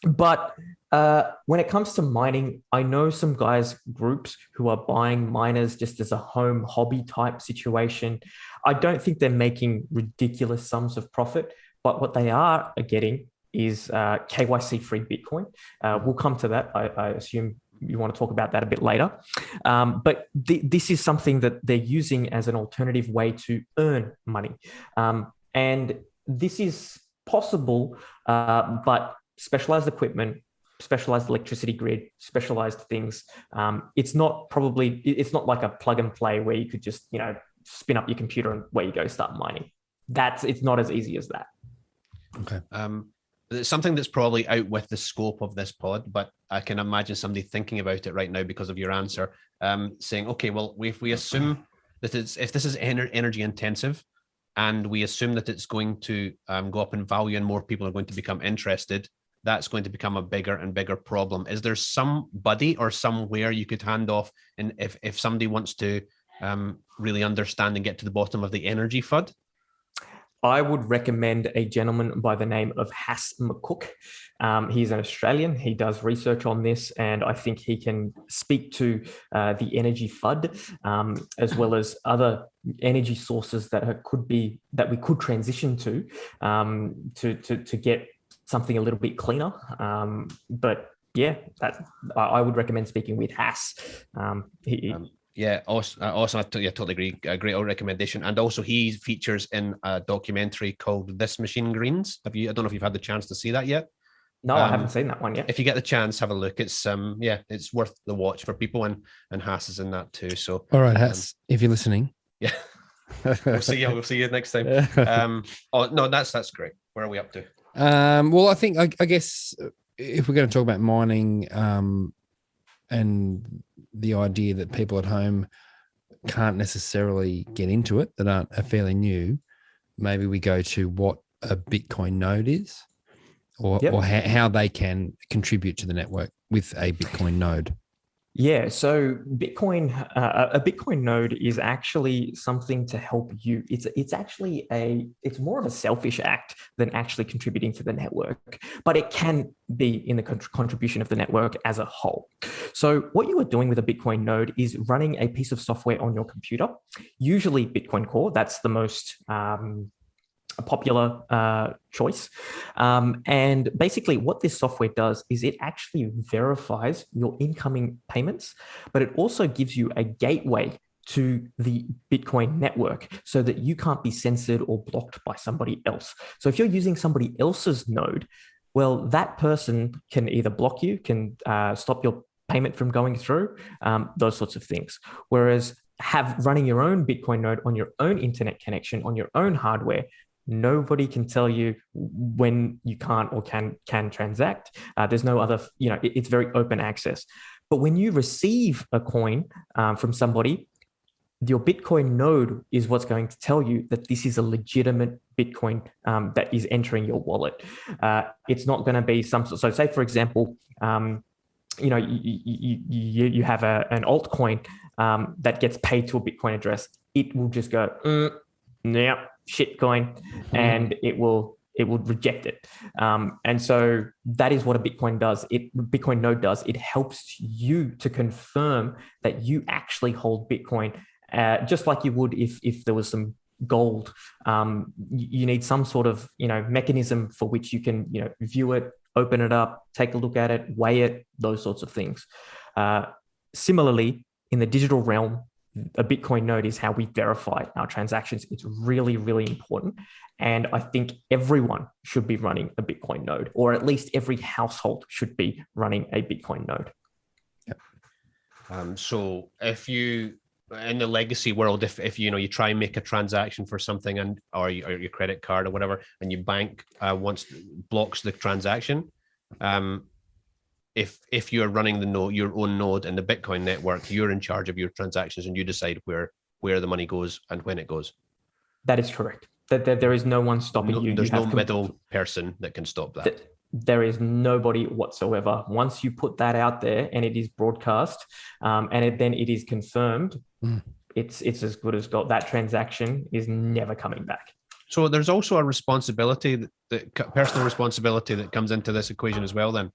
But when it comes to mining, I know some groups who are buying miners just as a home hobby type situation. I don't think they're making ridiculous sums of profit, but what they are getting is KYC free Bitcoin. We'll come to that. I assume you want to talk about that a bit later. But this is something that they're using as an alternative way to earn money. And this is possible, but specialized equipment, specialized electricity grid, specialized things. It's not like a plug and play where you could just, spin up your computer and where you go start mining. It's not as easy as that. Okay. It's something that's probably out with the scope of this pod, but I can imagine somebody thinking about it right now because of your answer, saying, okay, well, if we assume that if this is energy intensive, and we assume that it's going to go up in value and more people are going to become interested, that's going to become a bigger and bigger problem. Is there somebody or somewhere you could hand off, and if somebody wants to really understand and get to the bottom of the energy FUD? I would recommend a gentleman by the name of McCook. He's an Australian. He does research on this, and I think he can speak to the energy FUD, as well as other energy sources that we could transition to get something a little bit cleaner. But yeah, I would recommend speaking with Hass. Yeah, awesome. I totally agree. A great recommendation. And also he features in a documentary called This Machine Greens. I don't know if you've had the chance to see that yet. No, I haven't seen that one yet. If you get the chance, have a look. It's it's worth the watch for people, and Hass is in that too. So all right, Hass, if you're listening. Yeah. We'll see you next time. No, that's great. Where are we up to? Well, I think I guess if we're going to talk about mining, and the idea that people at home can't necessarily get into it, that are fairly new, maybe we go to what a Bitcoin node is, or how they can contribute to the network with a Bitcoin node. Yeah, so Bitcoin, a Bitcoin node is actually something to help you. It's actually it's more of a selfish act than actually contributing to the network, but it can be in the contribution of the network as a whole. So what you are doing with a Bitcoin node is running a piece of software on your computer, usually Bitcoin Core. That's the most a popular choice. And basically what this software does is it actually verifies your incoming payments, but it also gives you a gateway to the Bitcoin network so that you can't be censored or blocked by somebody else. So if you're using somebody else's node, well, that person can either block you, can stop your payment from going through, those sorts of things. Whereas running your own Bitcoin node on your own internet connection, on your own hardware, nobody can tell you when you can't or can transact. There's no other, it's very open access. But when you receive a coin from somebody, your Bitcoin node is what's going to tell you that this is a legitimate Bitcoin that is entering your wallet. It's not going to be so say, for example, you have an altcoin that gets paid to a Bitcoin address. It will just go, yeah, shitcoin, and it will reject it. And so that is what a Bitcoin node does. It helps you to confirm that you actually hold Bitcoin, just like you would if there was some gold. You need some sort of mechanism for which you can view it, open it up, take a look at it, weigh it, those sorts of things. Similarly, in the digital realm, a Bitcoin node is how we verify our transactions. It's really, really important. And I think everyone should be running a Bitcoin node, or at least every household should be running a Bitcoin node. Yep. So if you, in the legacy world, if you try and make a transaction for something or your credit card or whatever, and your bank blocks the transaction, if you're running your own node in the Bitcoin network, you're in charge of your transactions and you decide where the money goes and when it goes. That is correct. That there is no one stopping you. There's no middle person that can stop that. There is nobody whatsoever. Once you put that out there and it is broadcast, and then it is confirmed, it's as good as gold. That transaction is never coming back. So there's also a responsibility, personal responsibility that comes into this equation as well then.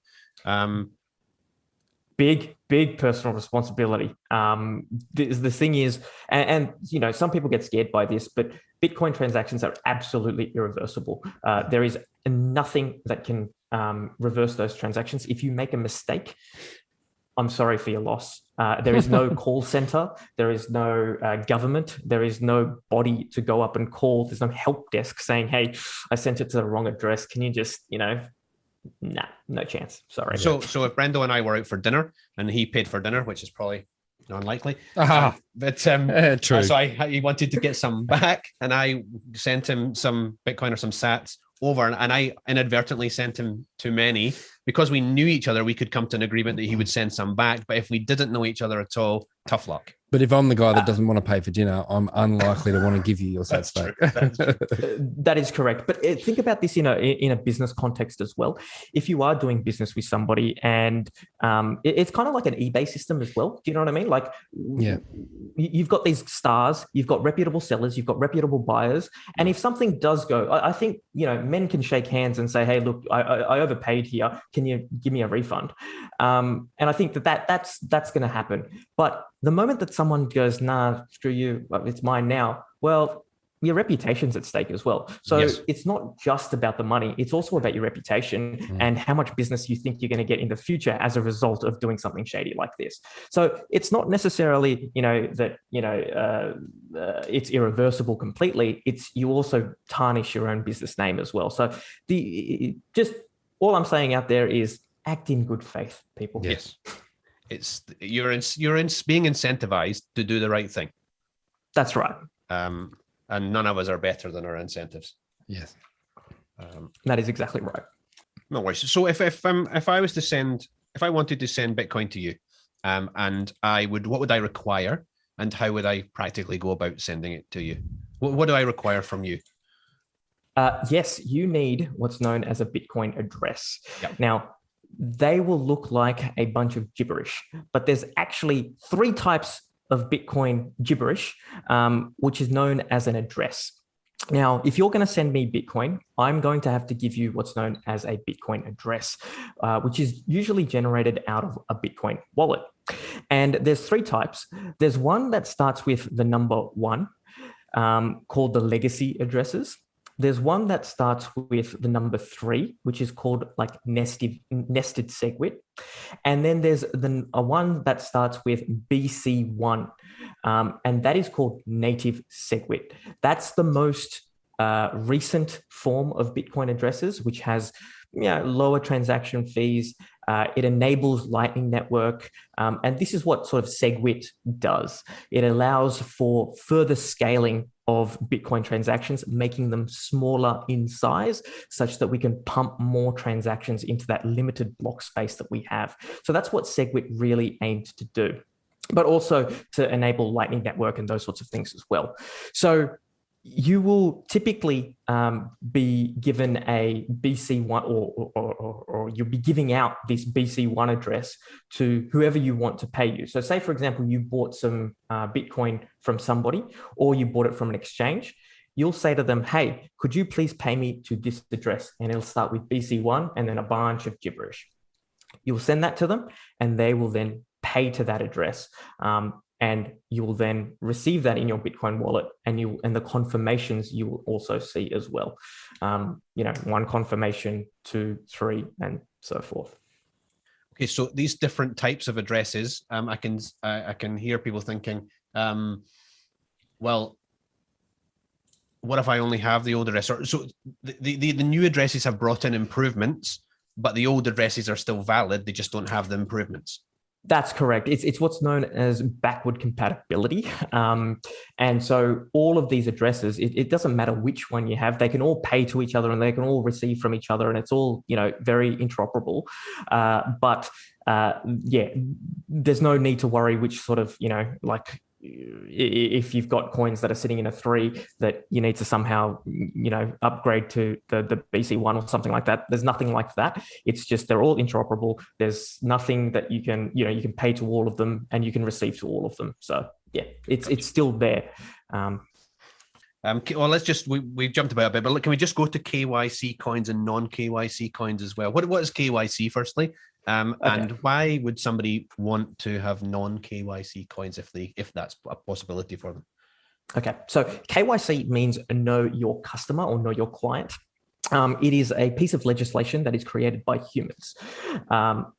Big personal responsibility. The thing is, and some people get scared by this, but Bitcoin transactions are absolutely irreversible. There is nothing that can reverse those transactions. If you make a mistake, I'm sorry for your loss. There is no call center. There is no government. There is no body to go up and call. There's no help desk saying, hey, I sent it to the wrong address. Can you just, nah, no chance. Sorry. So if Brendo and I were out for dinner and he paid for dinner, which is probably unlikely, but true. So he wanted to get some back, and I sent him some Bitcoin or some Sats over, and I inadvertently sent him too many. Because we knew each other, we could come to an agreement that he would send some back. But if we didn't know each other at all, tough luck. But if I'm the guy that doesn't want to pay for dinner, I'm unlikely to want to give you your Sats back. That is correct. But think about this in a business context as well. If you are doing business with somebody, and it's kind of like an eBay system as well. Do you know what I mean? Like, yeah, you've got these stars, you've got reputable sellers, you've got reputable buyers. And if something does go, I think, men can shake hands and say, hey, look, I overpaid here. Can you give me a refund? And I think that's going to happen. But the moment that someone goes, nah, screw you, it's mine now, well, your reputation's at stake as well. So yes, it's not just about the money. It's also about your reputation and how much business you think you're going to get in the future as a result of doing something shady like this. So it's not necessarily, that, it's irreversible completely. It's you also tarnish your own business name as well. So all I'm saying out there is act in good faith, people. Yes. You're being incentivized to do the right thing. That's right. And none of us are better than our incentives. Yes. That is exactly right. No worries. So if I wanted to send Bitcoin to you, and what would I require and how would I practically go about sending it to you? What do I require from you? Yes, you need what's known as a Bitcoin address. Yep. Now, they will look like a bunch of gibberish, but there's actually 3 types of Bitcoin gibberish, which is known as an address. Now, if you're going to send me Bitcoin, I'm going to have to give you what's known as a Bitcoin address, which is usually generated out of a Bitcoin wallet. And there's 3 types. There's one that starts with the number 1, called the legacy addresses. There's one that starts with the number 3, which is called like nested SegWit. And then there's a one that starts with BC1, and that is called native SegWit. That's the most recent form of Bitcoin addresses, which has lower transaction fees. It enables Lightning Network. And this is what sort of SegWit does. It allows for further scaling of Bitcoin transactions, making them smaller in size such that we can pump more transactions into that limited block space that we have. So that's what SegWit really aimed to do, but also to enable Lightning Network and those sorts of things as well. So you will typically be given a BC1 or you'll be giving out this BC1 address to whoever you want to pay you. So say, for example, you bought some Bitcoin from somebody or you bought it from an exchange. You'll say to them, hey, could you please pay me to this address? And it'll start with BC1 and then a bunch of gibberish. You'll send that to them and they will then pay to that address. And you will then receive that in your Bitcoin wallet, and the confirmations you will also see as well. 1 confirmation, 2, 3, and so forth. Okay, so these different types of addresses, I can hear people thinking, well, what if I only have the old address? So the new addresses have brought in improvements, but the old addresses are still valid. They just don't have the improvements. That's correct. It's what's known as backward compatibility. And so all of these addresses, it doesn't matter which one you have, they can all pay to each other and they can all receive from each other, and it's all, very interoperable. But there's no need to worry which sort of, if you've got coins that are sitting in a 3 that you need to somehow, upgrade to the BC1 or something like that. There's nothing like that. It's just they're all interoperable. There's nothing that you can pay to all of them and you can receive to all of them. So yeah, it's still there. Well, we've jumped about a bit, but can we just go to KYC coins and non-KYC coins as well? What is KYC firstly? Okay. And why would somebody want to have non-KYC coins if that's a possibility for them? Okay, so KYC means know your customer or know your client. It is a piece of legislation that is created by humans.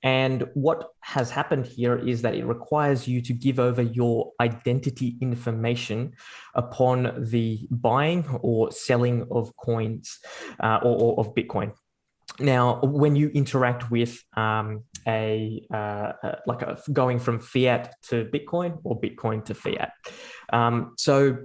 And what has happened here is that it requires you to give over your identity information upon the buying or selling of coins or of Bitcoin. Now, when you interact with going from fiat to Bitcoin or Bitcoin to fiat. So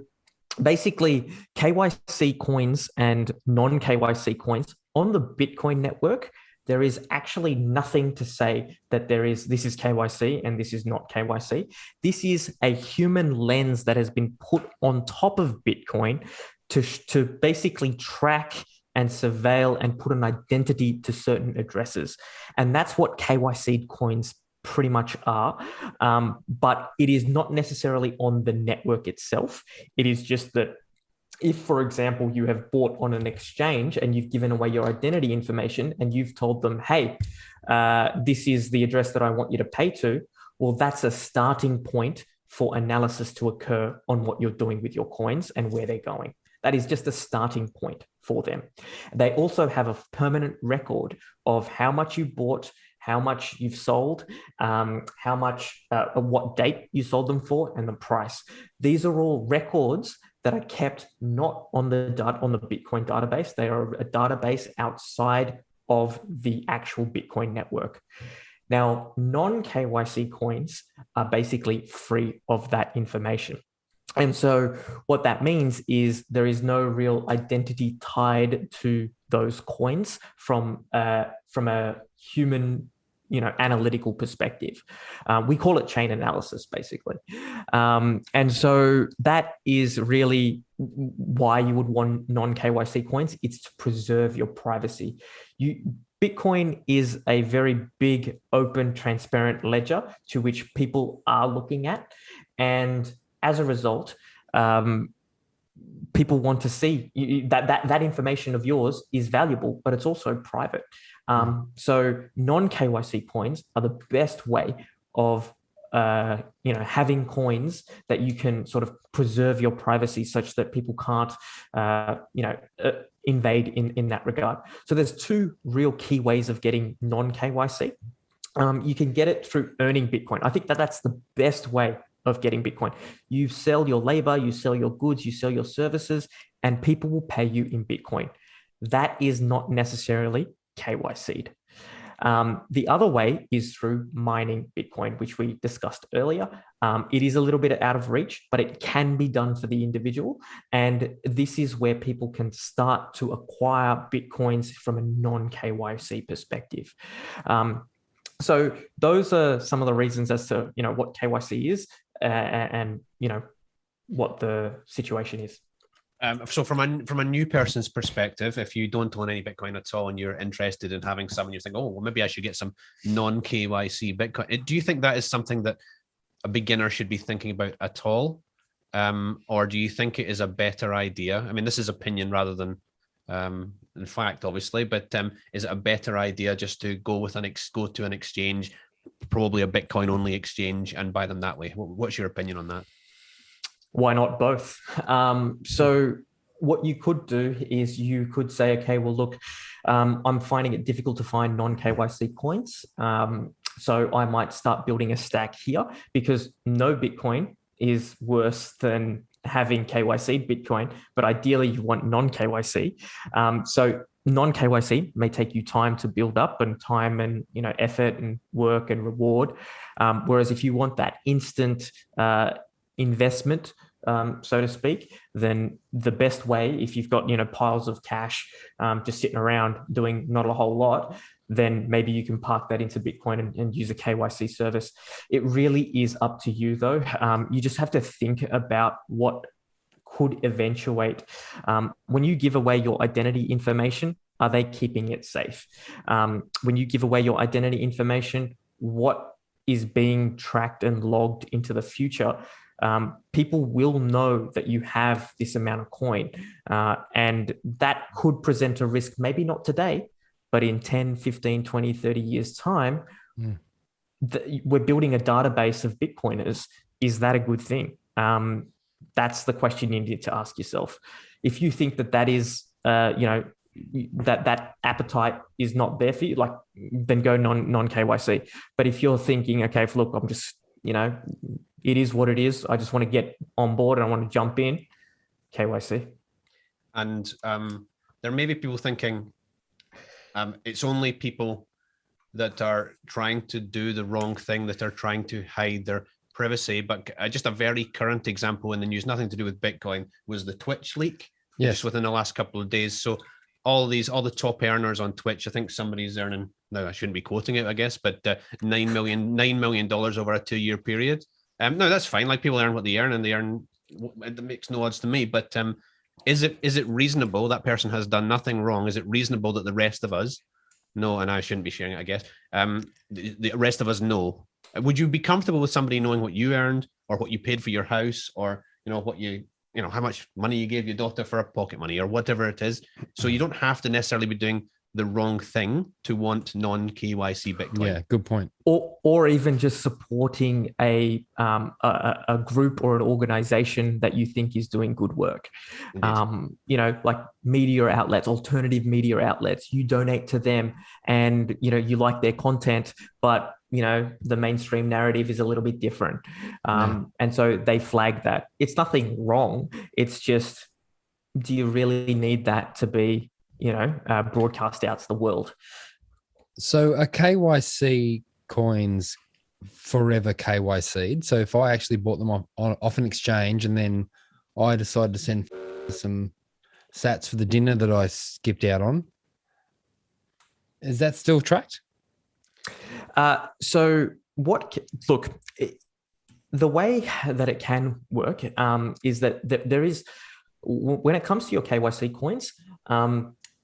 basically, KYC coins and non-KYC coins on the Bitcoin network, there is actually nothing to say that this is KYC and this is not KYC. This is a human lens that has been put on top of Bitcoin to basically track and surveil and put an identity to certain addresses. And that's what KYC coins pretty much are. But it is not necessarily on the network itself. It is just that if, for example, you have bought on an exchange and you've given away your identity information and you've told them, hey, this is the address that I want you to pay to, well, that's a starting point for analysis to occur on what you're doing with your coins and where they're going. That is just a starting point for them. They also have a permanent record of how much you bought, how much you've sold, how much, what date you sold them for, and the price. These are all records that are kept not on the Bitcoin database. They are a database outside of the actual Bitcoin network. Now, non-KYC coins are basically free of that information. And so what that means is there is no real identity tied to those coins from a human analytical perspective. We call it chain analysis, basically. And so that is really why you would want non-KYC coins. It's to preserve your privacy. Bitcoin is a very big, open, transparent ledger to which people are looking at. And as a result, people want to see that information of yours is valuable, but it's also private. So non-KYC coins are the best way of having coins that you can sort of preserve your privacy such that people can't invade in that regard. So there's two real key ways of getting non-KYC. You can get it through earning Bitcoin. I think that's the best way of getting Bitcoin. You sell your labor, you sell your goods, you sell your services, and people will pay you in Bitcoin. That is not necessarily KYC'd. The other way is through mining Bitcoin, which we discussed earlier. It is a little bit out of reach, but it can be done for the individual. And this is where people can start to acquire Bitcoins from a non-KYC perspective. So those are some of the reasons as to, what KYC is and what the situation is. So from a new person's perspective, if you don't own any Bitcoin at all and you're interested in having some and you think, oh, well, maybe I should get some non-KYC Bitcoin. Do you think that is something that a beginner should be thinking about at all? Or do you think it is a better idea? I mean, this is opinion rather than in fact, obviously, but is it a better idea just to go to an exchange, probably a Bitcoin only exchange, and buy them that way? What's your opinion on that? Why not both? So what you could do is you could say, okay, well, look, I'm finding it difficult to find non-KYC coins. So I might start building a stack here because no Bitcoin is worse than having KYC Bitcoin, but ideally you want non-KYC. So non-KYC may take you time to build up and time and effort and work and reward. Whereas if you want that instant investment, so to speak, then the best way, if you've got piles of cash just sitting around doing not a whole lot, then maybe you can park that into Bitcoin and use a KYC service. It really is up to you, though. You just have to think about what could eventuate. When you give away your identity information, are they keeping it safe? When you give away your identity information, what is being tracked and logged into the future? People will know that you have this amount of coin, and that could present a risk, maybe not today, but in 10, 15, 20, 30 years time, we're building a database of Bitcoiners. Is that a good thing? That's the question you need to ask yourself. If you think that is, that appetite is not there for you, then go non-KYC. But if you're thinking, okay, look, I'm just, it is what it is. I just want to get on board and I want to jump in, KYC. And there may be people thinking it's only people that are trying to do the wrong thing that are trying to hide their privacy. But just a very current example in the news, nothing to do with Bitcoin, was the Twitch leak. Yes. Just within the last couple of days. So all the top earners on Twitch, I think somebody's earning, now I shouldn't be quoting it, I guess, but $9 million over a 2-year period. No, that's fine. Like, people earn what they earn, and they earn, it makes no odds to me. But is it reasonable? That person has done nothing wrong. Is it reasonable that the rest of us know? And I shouldn't be sharing it, I guess. The rest of us know. Would you be comfortable with somebody knowing what you earned, or what you paid for your house, or what you how much money you gave your daughter for a pocket money, or whatever it is? So you don't have to necessarily be doing the wrong thing to want non-KYC Bitcoin. Yeah, good point. Or even just supporting a group or an organization that you think is doing good work. Like media outlets, alternative media outlets. You donate to them, and you like their content, but the mainstream narrative is a little bit different. And so they flag that. It's nothing wrong. It's just, do you really need that to be broadcast out to the world? So a KYC coins forever KYC'd. So if I actually bought them off an exchange, and then I decided to send some sats for the dinner that I skipped out on, is that still tracked? The way that it can work is that there is, when it comes to your KYC coins,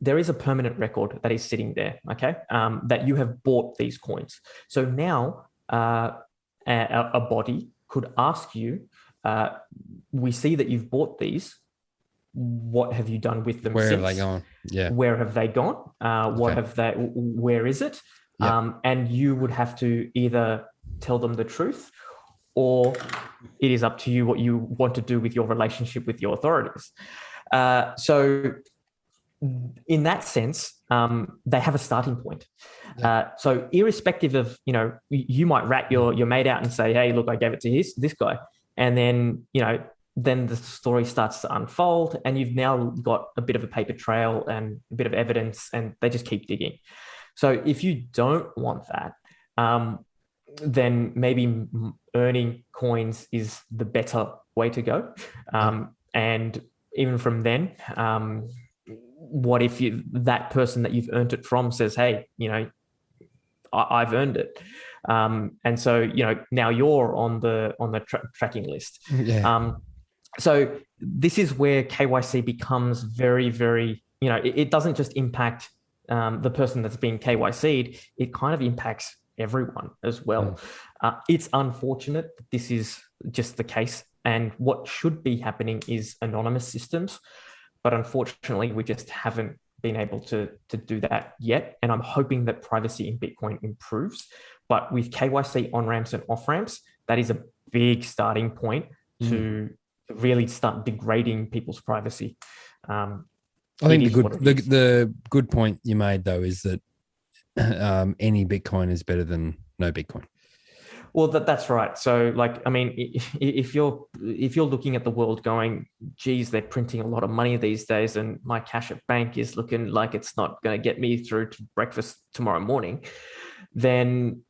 there is a permanent record that is sitting there, okay, that you have bought these coins. So now a body could ask you, we see that you've bought these. What have you done with them? Where since? have they gone? Yeah. Where have they gone? What have they? Where is it? Yep. And you would have to either tell them the truth, or it is up to you what you want to do with your relationship with your authorities. So in that sense, they have a starting point. So irrespective of, you might rat your mate out and say, hey, look, I gave it to this guy. And then, then the story starts to unfold, and you've now got a bit of a paper trail and a bit of evidence, and they just keep digging. So if you don't want that, then maybe earning coins is the better way to go. And even from then, what if that person that you've earned it from says, hey, I've earned it. And so, now you're on the tracking list. Yeah. So this is where KYC becomes very, very, it doesn't just impact the person that's being KYC'd, it kind of impacts everyone as well. It's unfortunate that this is just the case. And what should be happening is anonymous systems. But unfortunately, we just haven't been able to do that yet. And I'm hoping that privacy in Bitcoin improves. But with KYC on-ramps and off-ramps, that is a big starting point to really start degrading people's privacy. I think the good point you made, though, is that any Bitcoin is better than no Bitcoin. Well, that's right. So, if you're looking at the world going, geez, they're printing a lot of money these days, and my cash at bank is looking like it's not going to get me through to breakfast tomorrow morning, then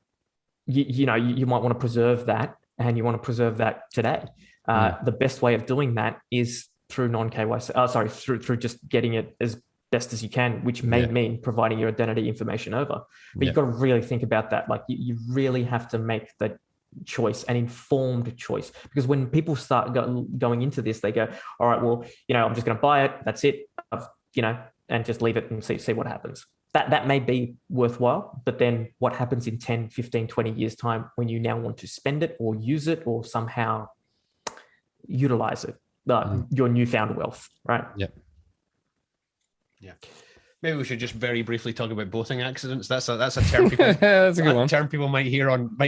you might want to preserve that, and you want to preserve that today. The best way of doing that is through non-KYC. Through just getting it as best as you can, which may mean providing your identity information over. But you've got to really think about that. Like you really have to make the choice, an informed choice, because when people start going into this, they go, all right, well, I'm just going to buy it. That's it. And just leave it and see what happens. That may be worthwhile, but then what happens in 10, 15, 20 years time when you now want to spend it or use it or somehow utilize it, your newfound wealth, right? Yep. Yeah. Maybe we should just very briefly talk about boating accidents. That's a term people that's a good one. Term people might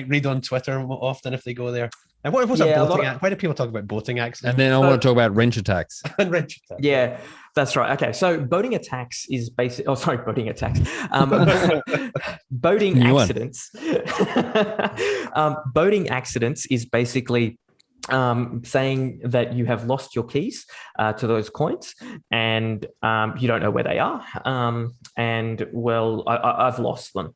read on Twitter often if they go there. And why do people talk about boating accidents? And then I want to talk about wrench attacks. Yeah, that's right. Okay, so boating attacks is boating attacks. Boating accidents. Boating accidents is basically saying that you have lost your keys to those coins, and you don't know where they are. I've lost them.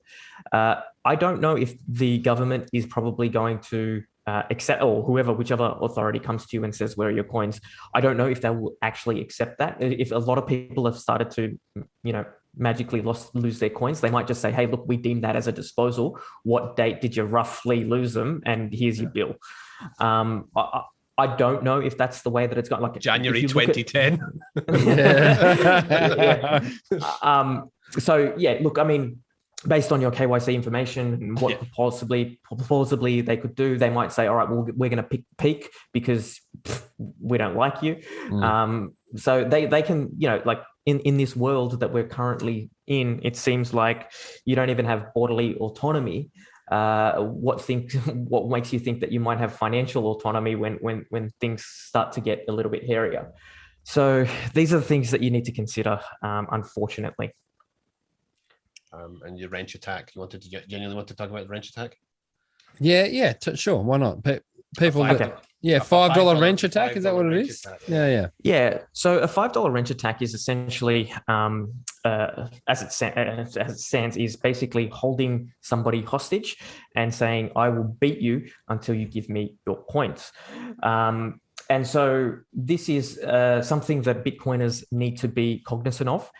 I don't know if the government is probably going to accept, or whichever authority comes to you and says, where are your coins? I don't know if they will actually accept that. If a lot of people have started to, magically lose their coins, they might just say, hey, look, we deem that as a disposal. What date did you roughly lose them? And here's your bill. I don't know if that's the way that it's gone. Like January 2010. So yeah, look, I mean, based on your KYC information and what plausibly they could do, they might say, all right, well, we're going to peak because we don't like you. So they can, in this world that we're currently in, it seems like you don't even have bodily autonomy. What makes you think that you might have financial autonomy when things start to get a little bit hairier? So these are the things that you need to consider, unfortunately. And your wrench attack, you genuinely want to talk about the wrench attack? Yeah, sure. Why not? People $5 wrench attack, is that what it is? Yeah. So a $5 wrench attack is essentially, as it stands, is basically holding somebody hostage and saying, I will beat you until you give me your coins. And so this is something that Bitcoiners need to be cognizant of,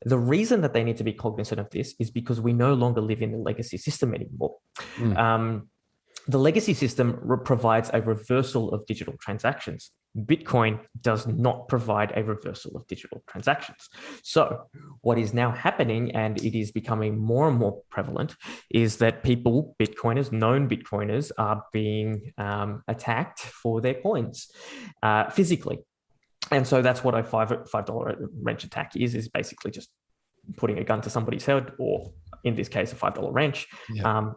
The reason that they need to be cognizant of this is because we no longer live in the legacy system anymore. The legacy system provides a reversal of digital transactions. Bitcoin does not provide a reversal of digital transactions. So what is now happening, and it is becoming more and more prevalent, is that people, Bitcoiners, known Bitcoiners, are being attacked for their coins physically. And so that's what a $5 wrench attack is basically just putting a gun to somebody's head, or in this case, a $5 wrench. Yeah.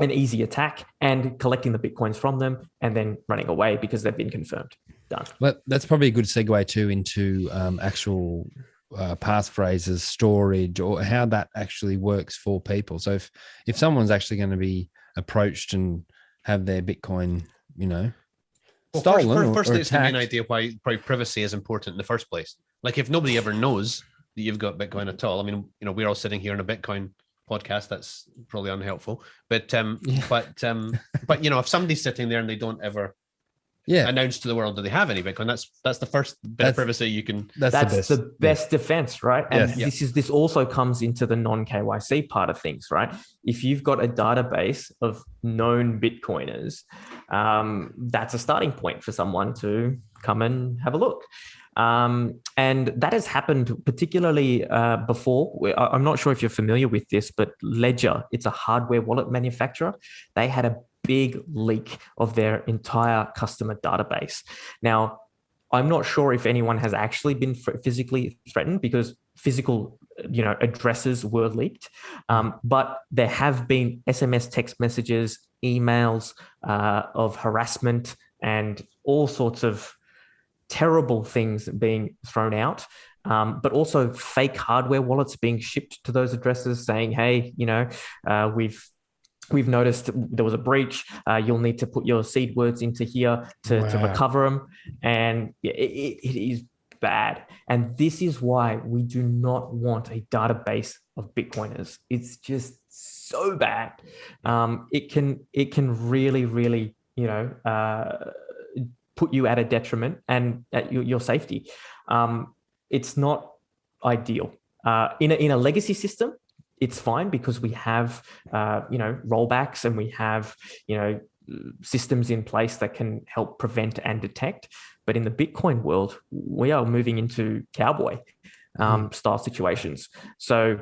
An easy attack, and collecting the Bitcoins from them and then running away because they've been confirmed. Done. Well, that's probably a good segue too into actual passphrases, storage, or how that actually works for people. So if someone's actually going to be approached and have their Bitcoin, stolen first or it's to be an idea why privacy is important in the first place. Like if nobody ever knows that you've got Bitcoin at all, I mean, we're all sitting here on a Bitcoin podcast, that's probably unhelpful, but if somebody's sitting there and they don't ever announce to the world that they have any Bitcoin, that's the first bit of privacy you can. That's the best defense, right? And this also comes into the non-KYC part of things, right? If you've got a database of known Bitcoiners, that's a starting point for someone to come and have a look. And that has happened particularly before. I'm not sure if you're familiar with this, but Ledger, it's a hardware wallet manufacturer. They had a big leak of their entire customer database. Now, I'm not sure if anyone has actually been physically threatened because physical, addresses were leaked. But there have been SMS text messages, emails of harassment, and all sorts of terrible things being thrown out, but also fake hardware wallets being shipped to those addresses saying, hey, we've noticed there was a breach. You'll need to put your seed words into here to recover them. And it is bad. And this is why we do not want a database of Bitcoiners. It's just so bad. It can really, really, put you at a detriment and at your safety. It's not ideal. In a legacy system, it's fine because we have, rollbacks, and we have, systems in place that can help prevent and detect. But in the Bitcoin world, we are moving into cowboy style situations. So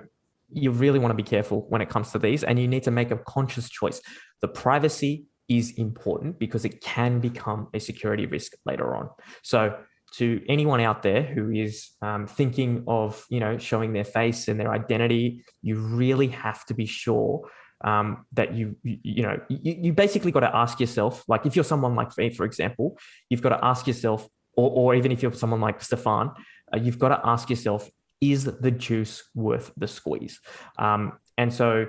you really want to be careful when it comes to these, and you need to make a conscious choice. The privacy is important because it can become a security risk later on. So to anyone out there who is thinking of, showing their face and their identity, you really have to be sure that you basically got to ask yourself, like if you're someone like me, for example, you've got to ask yourself, or even if you're someone like Stefan, you've got to ask yourself, is the juice worth the squeeze? And so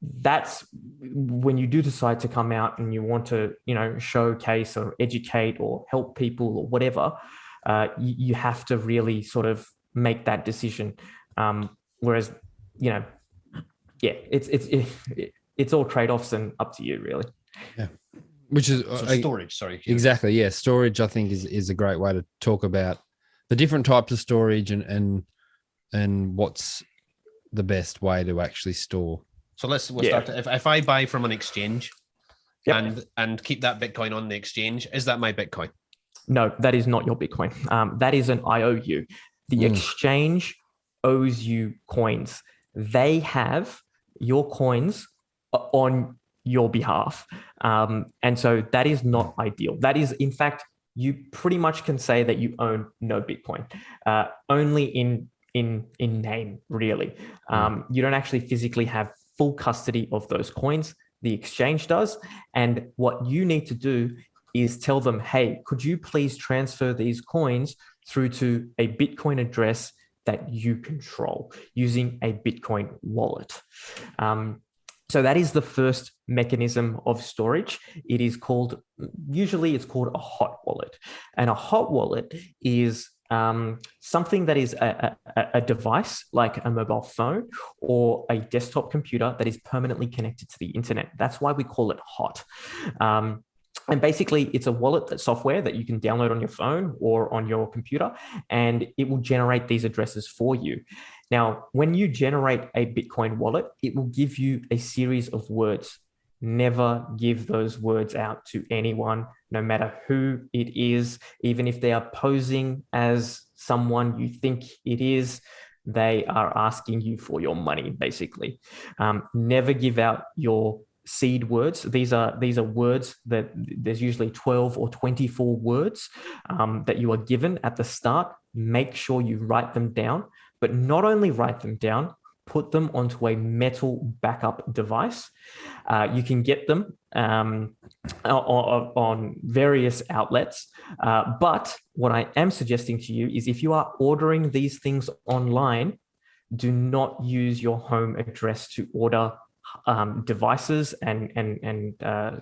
that's when you do decide to come out and you want to, showcase or educate or help people or whatever, you have to really sort of make that decision. Whereas, it's all trade-offs and up to you, really. Yeah. Which is storage. Sorry. Exactly. Yeah. Storage, I think, is a great way to talk about the different types of storage and what's the best way to actually store. So we'll start. If I buy from an exchange and keep that Bitcoin on the exchange, is that my Bitcoin? No, that is not your Bitcoin. That is an IOU. The exchange owes you coins. They have your coins on your behalf. And so that is not ideal. That is, in fact, you pretty much can say that you own no Bitcoin, only in name, really. You don't actually physically have full custody of those coins. The exchange does. And what you need to do is tell them, hey, could you please transfer these coins through to a Bitcoin address that you control using a Bitcoin wallet. So that is the first mechanism of storage. Usually it's called a hot wallet. And a hot wallet is something that is a device like a mobile phone or a desktop computer that is permanently connected to the internet. That's why we call it hot. And basically, it's a wallet software that you can download on your phone or on your computer, and it will generate these addresses for you. Now, when you generate a Bitcoin wallet, it will give you a series of words. Never give those words out to anyone, no matter who it is, even if they are posing as someone you think it is. They are asking you for your money, basically. Never give out your seed words. These are words that there's usually 12 or 24 words that you are given at the start. Make sure you write them down, but not only write them down, put them onto a metal backup device. You can get them on various outlets. But what I am suggesting to you is if you are ordering these things online, do not use your home address to order devices and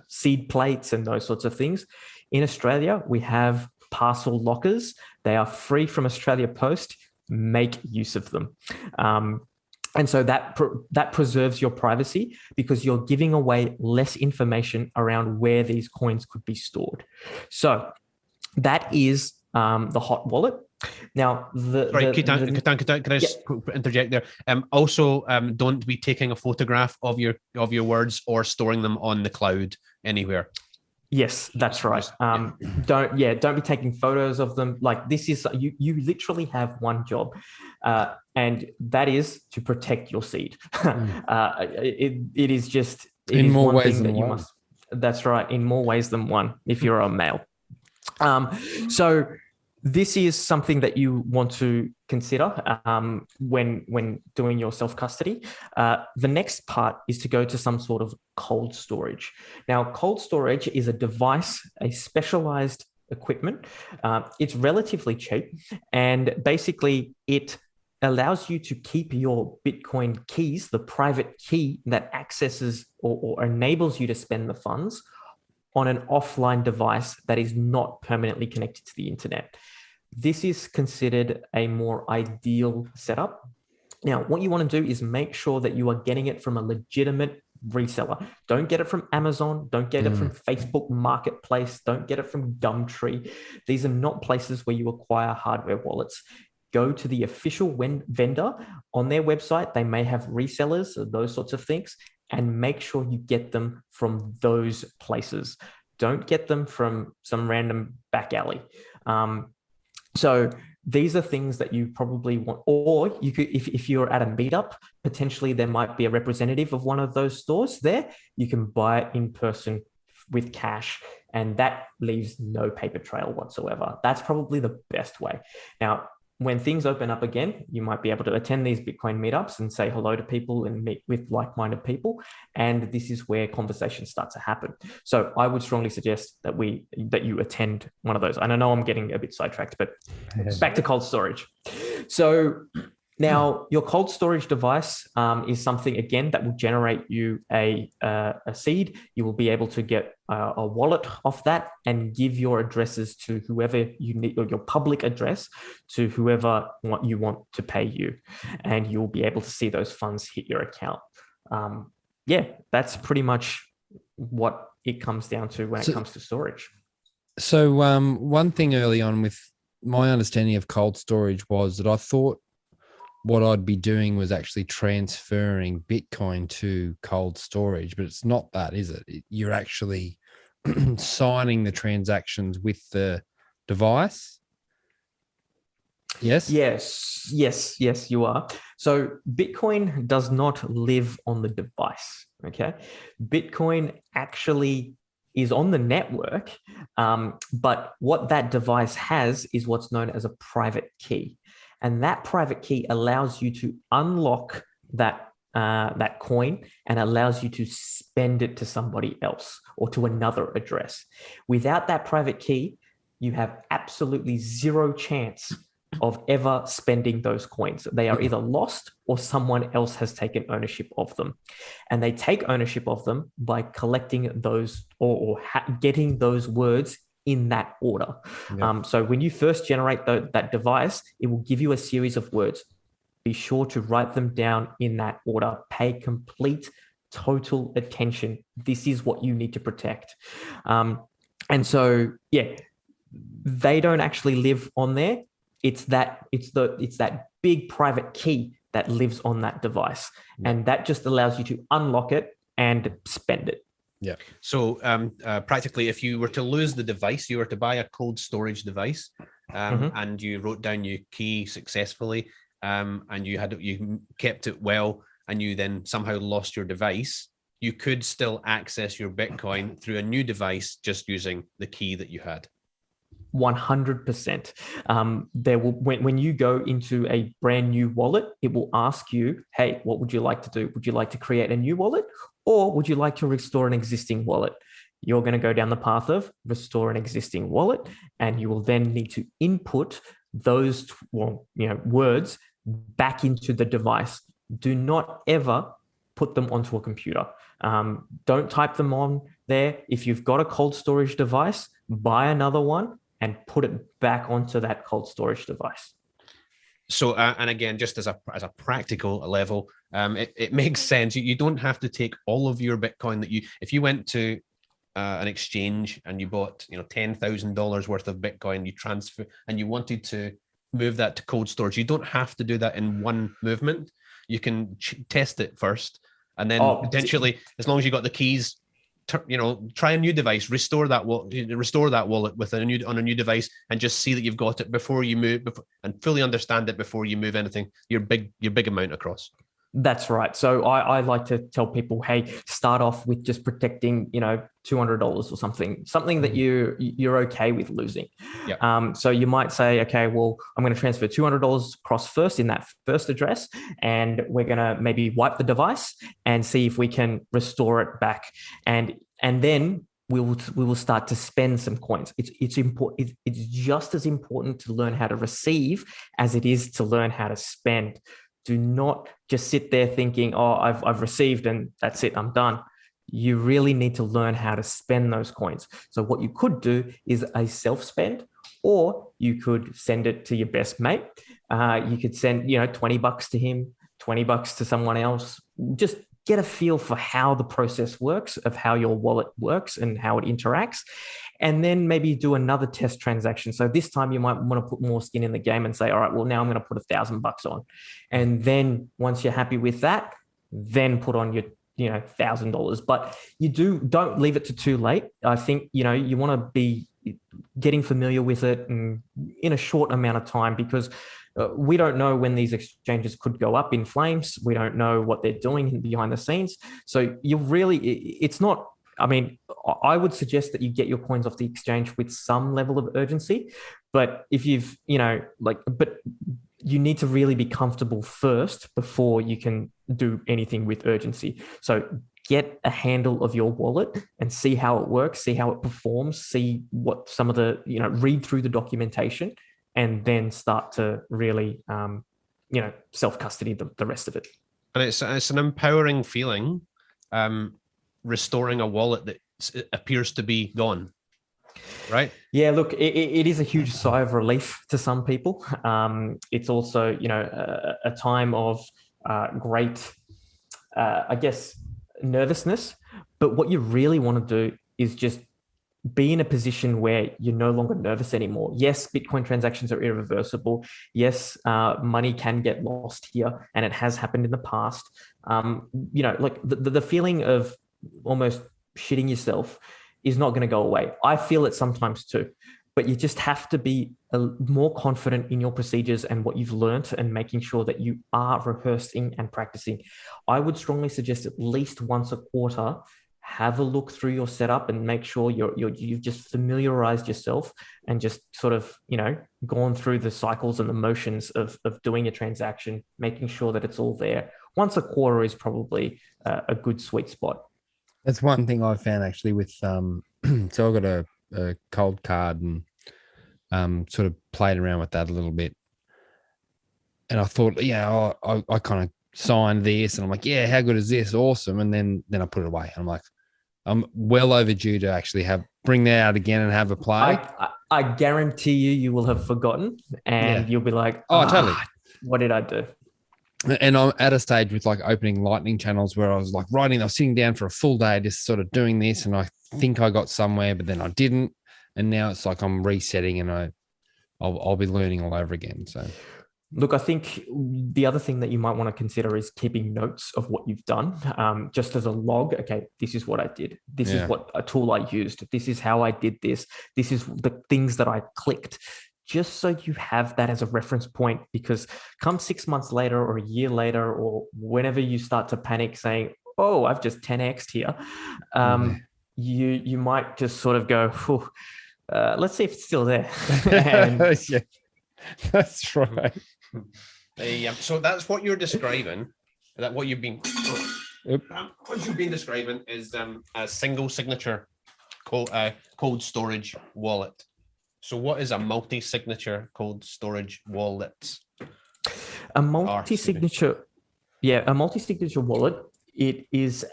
seed plates and those sorts of things. In Australia, we have parcel lockers. They are free from Australia Post. Make use of them. And so that preserves your privacy because you're giving away less information around where these coins could be stored. So that is the hot wallet. Now, Ketan, can I just interject there? Also, don't be taking a photograph of your words or storing them on the cloud anywhere. Yes, that's right. Don't be taking photos of them. Like, this is you literally have one job, and that is to protect your seed. It is just in more ways than one. That's right, in more ways than one. If you're a male, so this is something that you want to consider when doing your self-custody. The next part is to go to some sort of cold storage. Now, cold storage is a device, a specialized equipment. It's relatively cheap, and basically it allows you to keep your Bitcoin keys, the private key that accesses or enables you to spend the funds, on an offline device that is not permanently connected to the internet. This is considered a more ideal setup. Now, what you want to do is make sure that you are getting it from a legitimate reseller. Don't get it from Amazon. Don't get it from Facebook Marketplace. Don't get it from Gumtree. These are not places where you acquire hardware wallets. Go to the official vendor on their website. They may have resellers or those sorts of things, and make sure you get them from those places. Don't get them from some random back alley. So these are things that you probably want, or you could, if you're at a meetup, potentially there might be a representative of one of those stores there. You can buy it in person with cash, and that leaves no paper trail whatsoever. That's probably the best way. Now, when things open up again, you might be able to attend these Bitcoin meetups and say hello to people and meet with like-minded people. And this is where conversations start to happen. So I would strongly suggest that you attend one of those. And I know I'm getting a bit sidetracked, but back to cold storage. So now your cold storage device is something, again, that will generate you a seed. You will be able to get a wallet off that and give your addresses to whoever you need, or your public address to whoever you want to pay you. And you'll be able to see those funds hit your account. That's pretty much what it comes down to when it comes to storage. So one thing early on with my understanding of cold storage was that I thought what I'd be doing was actually transferring Bitcoin to cold storage, but it's not that, is it? You're actually signing the transactions with the device. Yes, you are. So Bitcoin does not live on the device. Okay. Bitcoin actually is on the network, but what that device has is what's known as a private key. And that private key allows you to unlock that coin and allows you to spend it to somebody else or to another address. Without that private key, you have absolutely zero chance of ever spending those coins. They are either lost or someone else has taken ownership of them. And they take ownership of them by collecting those or getting those words in that order. Yeah. So when you first generate that device, it will give you a series of words. Be sure to write them down in that order. Pay complete, total attention. This is what you need to protect. And so, yeah, they don't actually live on there. It's that big private key that lives on that device. Yeah. And that just allows you to unlock it and spend it. Yeah. So practically, if you were to lose the device, you were to buy a cold storage device, and you wrote down your key successfully, and you kept it well, and you then somehow lost your device, you could still access your Bitcoin through a new device just using the key that you had. 100%. There will, when you go into a brand new wallet, it will ask you, hey, what would you like to do? Would you like to create a new wallet, or would you like to restore an existing wallet? You're going to go down the path of restore an existing wallet, and you will then need to input those words back into the device. Do not ever put them onto a computer. Don't type them on there. If you've got a cold storage device, buy another one and put it back onto that cold storage device. So, and again, just as a practical level, it makes sense. You don't have to take all of your Bitcoin if you went to an exchange and you bought, $10,000 worth of Bitcoin, you transfer and you wanted to move that to cold storage. You don't have to do that in one movement. You can test it first, and then potentially, as long as you got the keys, try a new device, restore that wallet with on a new device, and just see that you've got it before you move, and fully understand it before you move anything, your big amount across. That's right. So I like to tell people, hey, start off with just protecting, $200 or something that you're okay with losing. Yep. So you might say, okay, well, I'm going to transfer $200 across first in that first address, and we're going to maybe wipe the device and see if we can restore it back. And then we will start to spend some coins. It's important. It's just as important to learn how to receive as it is to learn how to spend. Do not just sit there thinking, oh, I've received and that's it, I'm done. You really need to learn how to spend those coins. So what you could do is a self-spend, or you could send it to your best mate. You could send, $20 to him, $20 to someone else. Just get a feel for how the process works, of how your wallet works and how it interacts. And then maybe do another test transaction. So this time you might want to put more skin in the game and say, all right, well, now I'm going to put $1,000 on. And then once you're happy with that, then put on your, $1,000. But don't leave it to too late. I think, you want to be getting familiar with it in a short amount of time, because we don't know when these exchanges could go up in flames. We don't know what they're doing behind the scenes. So it's not, I would suggest that you get your coins off the exchange with some level of urgency, but if but you need to really be comfortable first before you can do anything with urgency. So get a handle of your wallet and see how it works, see how it performs, see what some of the, read through the documentation, and then start to really, self-custody the rest of it. And it's an empowering feeling, restoring a wallet that appears to be gone, right? Yeah, look, it is a huge sigh of relief to some people. It's also, a time of great, nervousness. But what you really want to do is just be in a position where you're no longer nervous anymore. Yes, Bitcoin transactions are irreversible. Yes, money can get lost here, and it has happened in the past. The feeling of almost shitting yourself is not going to go away. I feel it sometimes too, but you just have to be more confident in your procedures and what you've learned, and making sure that you are rehearsing and practicing. I would strongly suggest at least once a quarter, have a look through your setup and make sure you've just familiarized yourself and just sort of, gone through the cycles and the motions of doing a transaction, making sure that it's all there. Once a quarter is probably a good sweet spot. That's one thing I found actually with, so I got a cold card and sort of played around with that a little bit. And I thought, I kind of signed this and I'm like, yeah, how good is this? Awesome. And then I put it away. And I'm like, I'm well overdue to actually bring that out again and have a play. I guarantee you will have forgotten, and you'll be like, totally. What did I do? And I'm at a stage with like opening lightning channels where I was like I was sitting down for a full day, just sort of doing this. And I think I got somewhere, but then I didn't. and now it's like I'm resetting, and I'll be learning all over again. So. Look, I think the other thing that you might want to consider is keeping notes of what you've done, just as a log. Okay, this is what I did. This is what a tool I used. This is how I did this. This is the things that I clicked, just so you have that as a reference point, because come 6 months later or a year later, or whenever you start to panic saying, oh, I've just 10x'd here, you might just sort of go, let's see if it's still there. And, yeah, that's right. So that's what you're describing. That what you've been describing is a single signature cold storage wallet. So what is a multi-signature cold storage wallet? A multi-signature wallet. It is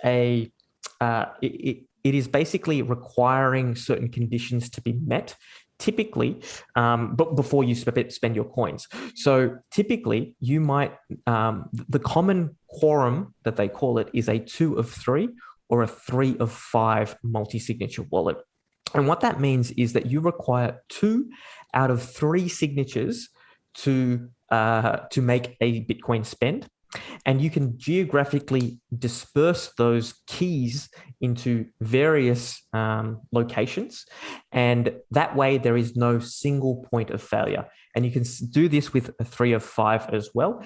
it is basically requiring certain conditions to be met, typically, but before you spend your coins. So typically you might, the common quorum that they call it is a 2 of 3 or a 3 of 5 multi-signature wallet. And what that means is that you require 2 out of 3 signatures to make a Bitcoin spend. And you can geographically disperse those keys into various locations. And that way there is no single point of failure. And you can do this with a 3 of 5 as well.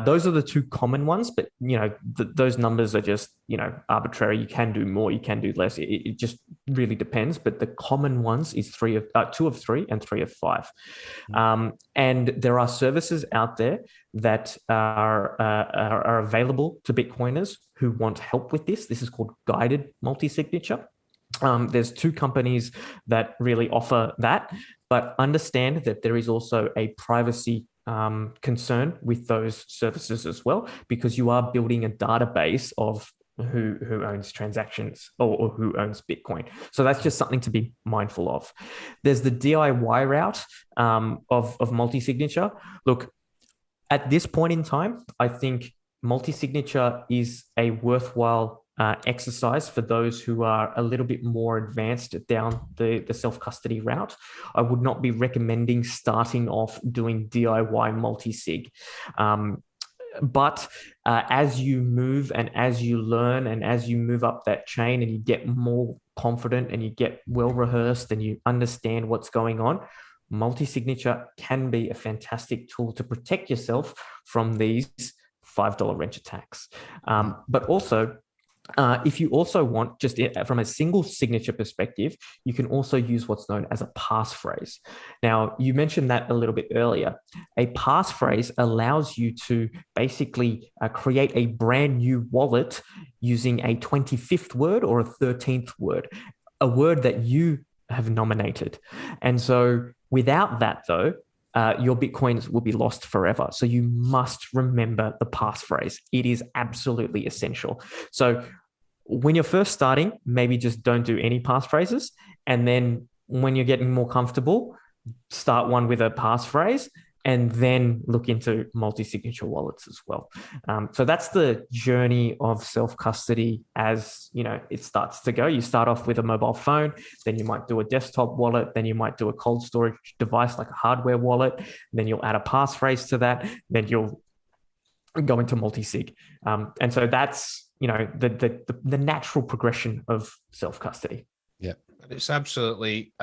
Those are the 2 common ones, but those numbers are just arbitrary. You can do more, you can do less. It just really depends. But the common ones is 2 of 3 and 3 of 5. And there are services out there that are available to Bitcoiners who want help with this. This is called guided multi-signature. There's 2 companies that really offer that, but understand that there is also a privacy concern with those services as well, because you are building a database of who owns transactions or who owns Bitcoin. So that's just something to be mindful of. There's the DIY route of multi-signature. Look, at this point in time, I think multi-signature is a worthwhile exercise for those who are a little bit more advanced down the self-custody route. I would not be recommending starting off doing DIY multi-sig. But as you move and as you learn and as you move up that chain and you get more confident and you get well rehearsed and you understand what's going on, multi-signature can be a fantastic tool to protect yourself from these $5 wrench attacks. But also, if you also want, just from a single signature perspective, you can also use what's known as a passphrase. Now, you mentioned that a little bit earlier. A passphrase allows you to basically create a brand new wallet using a 25th word or a 13th word, a word that you have nominated. And so without that, though, your Bitcoins will be lost forever. So you must remember the passphrase. It is absolutely essential. So when you're first starting, maybe just don't do any passphrases. And then when you're getting more comfortable, start one with a passphrase and then look into multi-signature wallets as well. So that's the journey of self-custody as it starts to go. You start off with a mobile phone, then you might do a desktop wallet, then you might do a cold storage device like a hardware wallet, then you'll add a passphrase to that, then you'll go into multi-sig. And so that's the natural progression of self-custody. Yeah, it's absolutely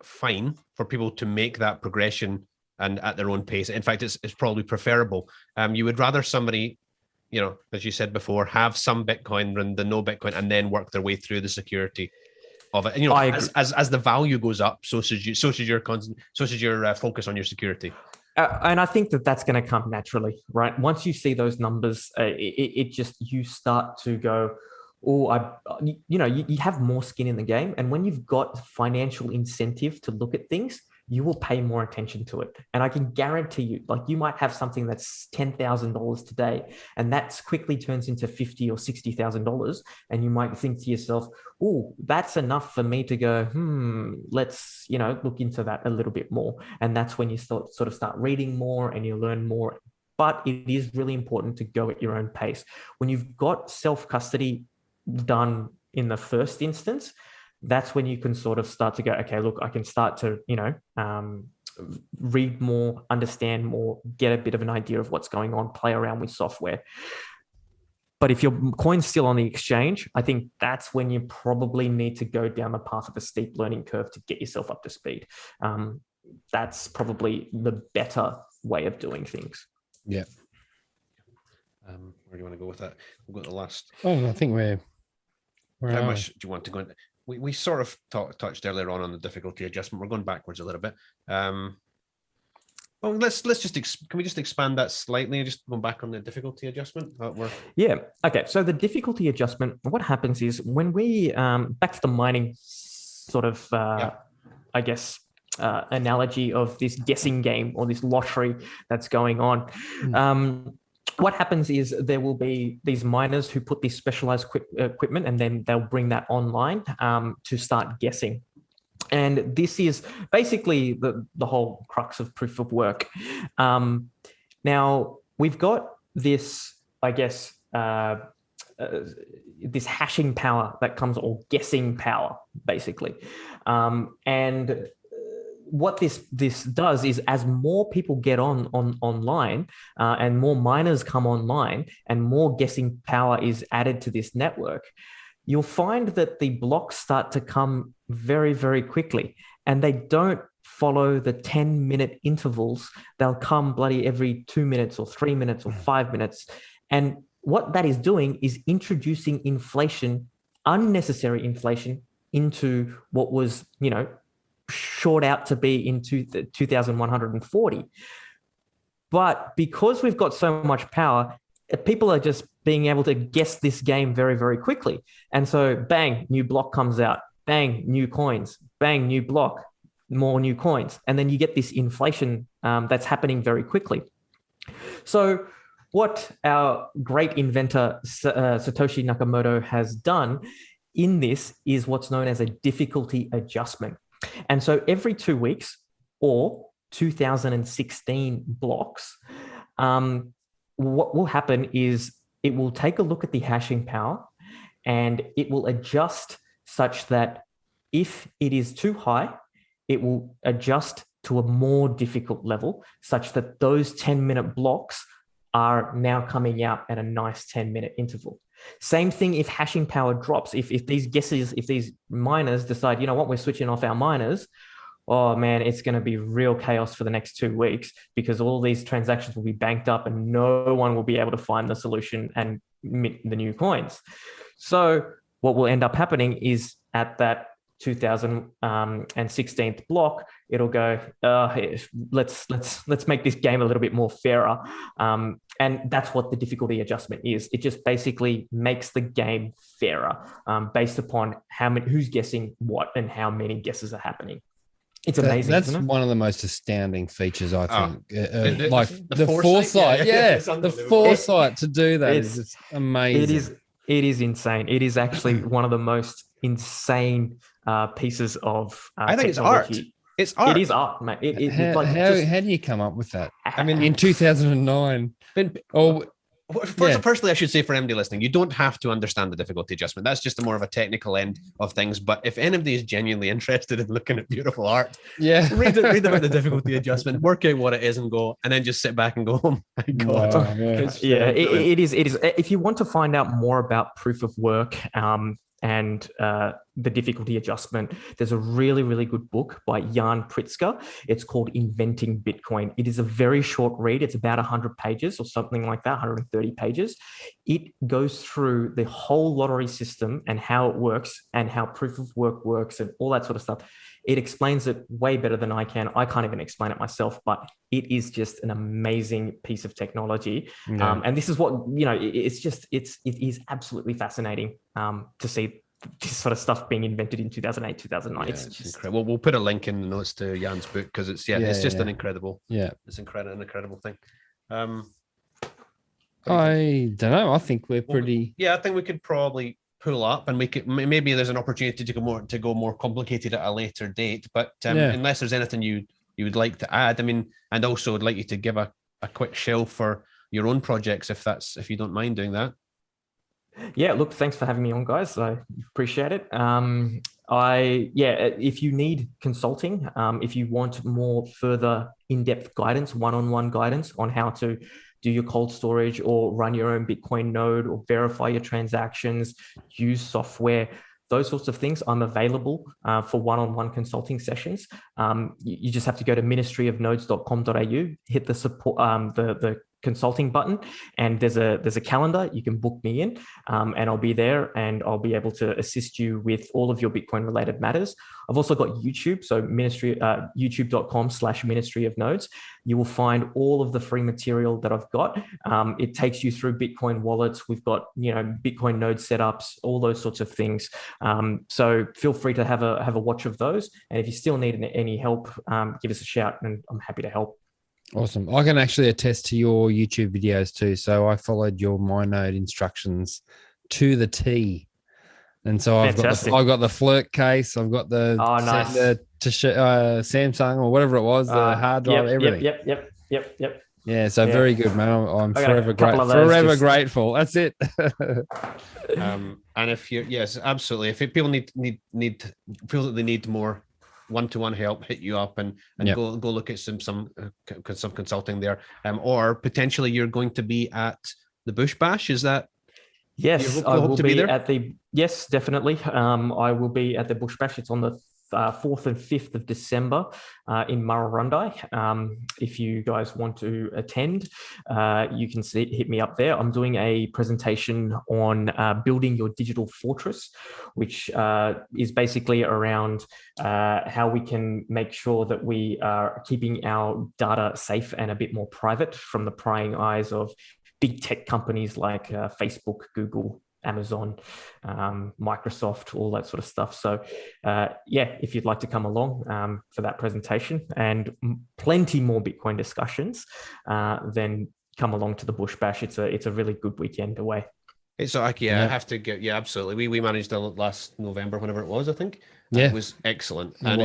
fine for people to make that progression and at their own pace. In fact, it's probably preferable. You would rather somebody, as you said before, have some Bitcoin than no Bitcoin and then work their way through the security of it. And, as the value goes up, so should your focus on your security. And I think that's going to come naturally, right? Once you see those numbers, you start to go, you have more skin in the game. And when you've got financial incentive to look at things, you will pay more attention to it. And I can guarantee you, you might have something that's $10,000 today, and that quickly turns into $50,000 or $60,000. And you might think to yourself, that's enough for me to go, let's, look into that a little bit more. And that's when you start reading more and you learn more. But it is really important to go at your own pace. When you've got self-custody done in the first instance, that's when you can sort of start to go, okay, look, I can start to, read more, understand more, get a bit of an idea of what's going on, play around with software. But if your coin's still on the exchange, I think that's when you probably need to go down the path of a steep learning curve to get yourself up to speed. That's probably the better way of doing things. Yeah. Where do you want to go with that? We'll go to the last. Oh, I think we're how much do you want to go into? We sort of touched earlier on the difficulty adjustment. We're going backwards a little bit. Well, let's just can we just expand that slightly and just go back on the difficulty adjustment? Yeah. Okay. So the difficulty adjustment, what happens is when we back to the mining sort of I guess analogy of this guessing game or this lottery that's going on. What happens is there will be these miners who put this specialized equipment, and then they'll bring that online to start guessing. And this is basically the whole crux of proof of work. Now, we've got this, I guess, this hashing power that comes, or guessing power, basically. And what this does is, as more people get online and more miners come online and more guessing power is added to this network, you'll find that the blocks start to come very, very quickly, and they don't follow the 10-minute intervals. They'll come bloody every 2 minutes or 3 minutes or 5 minutes. And what that is doing is introducing inflation, unnecessary inflation, into what was, short out to be in 2,140. But because we've got so much power, people are just being able to guess this game very, very quickly. And so bang, new block comes out, bang, new coins, bang, new block, more new coins. And then you get this inflation that's happening very quickly. So what our great inventor, Satoshi Nakamoto, has done in this is what's known as a difficulty adjustment. And so every 2 weeks, or 2016 blocks, what will happen is it will take a look at the hashing power, and it will adjust such that if it is too high, it will adjust to a more difficult level, such that those 10-minute blocks are now coming out at a nice 10-minute interval. Same thing if hashing power drops. If these miners decide, we're switching off our miners, oh man, it's going to be real chaos for the next 2 weeks, because all these transactions will be banked up and no one will be able to find the solution and mint the new coins. So what will end up happening is at that 2016th block, it'll go, let's make this game a little bit more fairer. And that's what the difficulty adjustment is. It just basically makes the game fairer based upon who's guessing what and how many guesses are happening. It's amazing. That's isn't it? one of the most astounding features, I think. The foresight. Yeah, the foresight to do that is just amazing. It is insane. It is actually one of the most insane pieces of I think technology. It's art. It is art, mate. How do you come up with that? I mean, in 2009. Firstly, I should say for MD listening, you don't have to understand the difficulty adjustment. That's just more of a technical end of things. But if anybody is genuinely interested in looking at beautiful art, read about the difficulty adjustment, work out what it is, and then just sit back and go, oh my God. Wow, it is. If you want to find out more about proof of work, and the difficulty adjustment, there's a really, really good book by Jan Pritzker. It's called Inventing Bitcoin. It is a very short read. It's about 100 pages or something like that, 130 pages. It goes through the whole lottery system and how it works and how proof of work works and all that sort of stuff. It explains it way better than I can. I can't even explain it myself, but it is just an amazing piece of technology. Yeah. And this is what, it is absolutely fascinating to see this sort of stuff being invented in 2008, 2009. Yeah, it's just incredible. We'll put a link in the notes to Jan's book, because it's just an incredible, it's an incredible thing. I don't know. I think we're pretty. I think we could probably pull up, and we could maybe there's an opportunity to go more complicated at a later date. But unless there's anything you would like to add, and also I'd like you to give a quick shell for your own projects, if you don't mind doing that. Yeah, look, thanks for having me on, guys. I appreciate it. If you need consulting, if you want more further in-depth guidance, one-on-one guidance on how to do your cold storage or run your own Bitcoin node or verify your transactions, use software, those sorts of things, I'm available for one-on-one consulting sessions. You just have to go to ministryofnodes.com.au, hit the support, the consulting button, and there's a calendar. You can book me in, and I'll be there, and I'll be able to assist you with all of your Bitcoin related matters. I've also got YouTube, so youtube.com/Ministry of Nodes. You will find all of the free material that I've got. It takes you through Bitcoin wallets. We've got Bitcoin node setups, all those sorts of things. So feel free to have a watch of those. And if you still need any help, give us a shout, and I'm happy to help. Awesome. I can actually attest to your YouTube videos too. So I followed your MyNode instructions to the T. And so I've got the flirt case. I've got the Samsung or whatever it was, the hard drive, everything. Yep. Yeah. So very good, man. I'm forever grateful. That's it. And if you're, yes, absolutely. If people feel that they need more one-to-one help, hit you up and go look at some consulting there, or potentially you're going to be at the Bush Bash. Is that? Yes, I will be at the. Yes, definitely. I will be at the Bush Bash. It's on the 4th and 5th of December in Murrurundi. If you guys want to attend, you can hit me up there. I'm doing a presentation on building your digital fortress, which is basically around how we can make sure that we are keeping our data safe and a bit more private from the prying eyes of big tech companies like Facebook, Google, Amazon, Microsoft, all that sort of stuff. So if you'd like to come along for that presentation and plenty more Bitcoin discussions, then come along to the Bush Bash. It's a really good weekend away. So I have to get, absolutely. We managed it last November, whenever it was, I think. It was excellent. And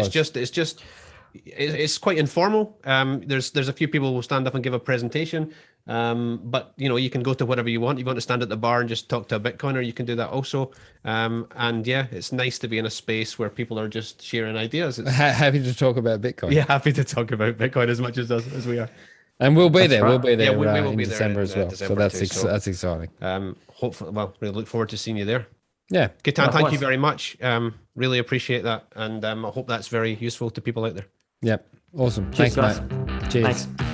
it's quite informal. There's a few people who will stand up and give a presentation. But you can go to whatever you want. You want to stand at the bar and just talk to a Bitcoiner, you can do that also. It's nice to be in a space where people are just sharing ideas. Happy to talk about Bitcoin. Yeah, happy to talk about Bitcoin as much as we are. And we'll be there. Right. We'll be there. We will in be December there as well. December so that's exciting. Hopefully, we look forward to seeing you there. Yeah. Ketan, thank you very much. Really appreciate that, and I hope that's very useful to people out there. Yep. Awesome. Cheers, Thanks, guys. mate. Cheers. Thanks.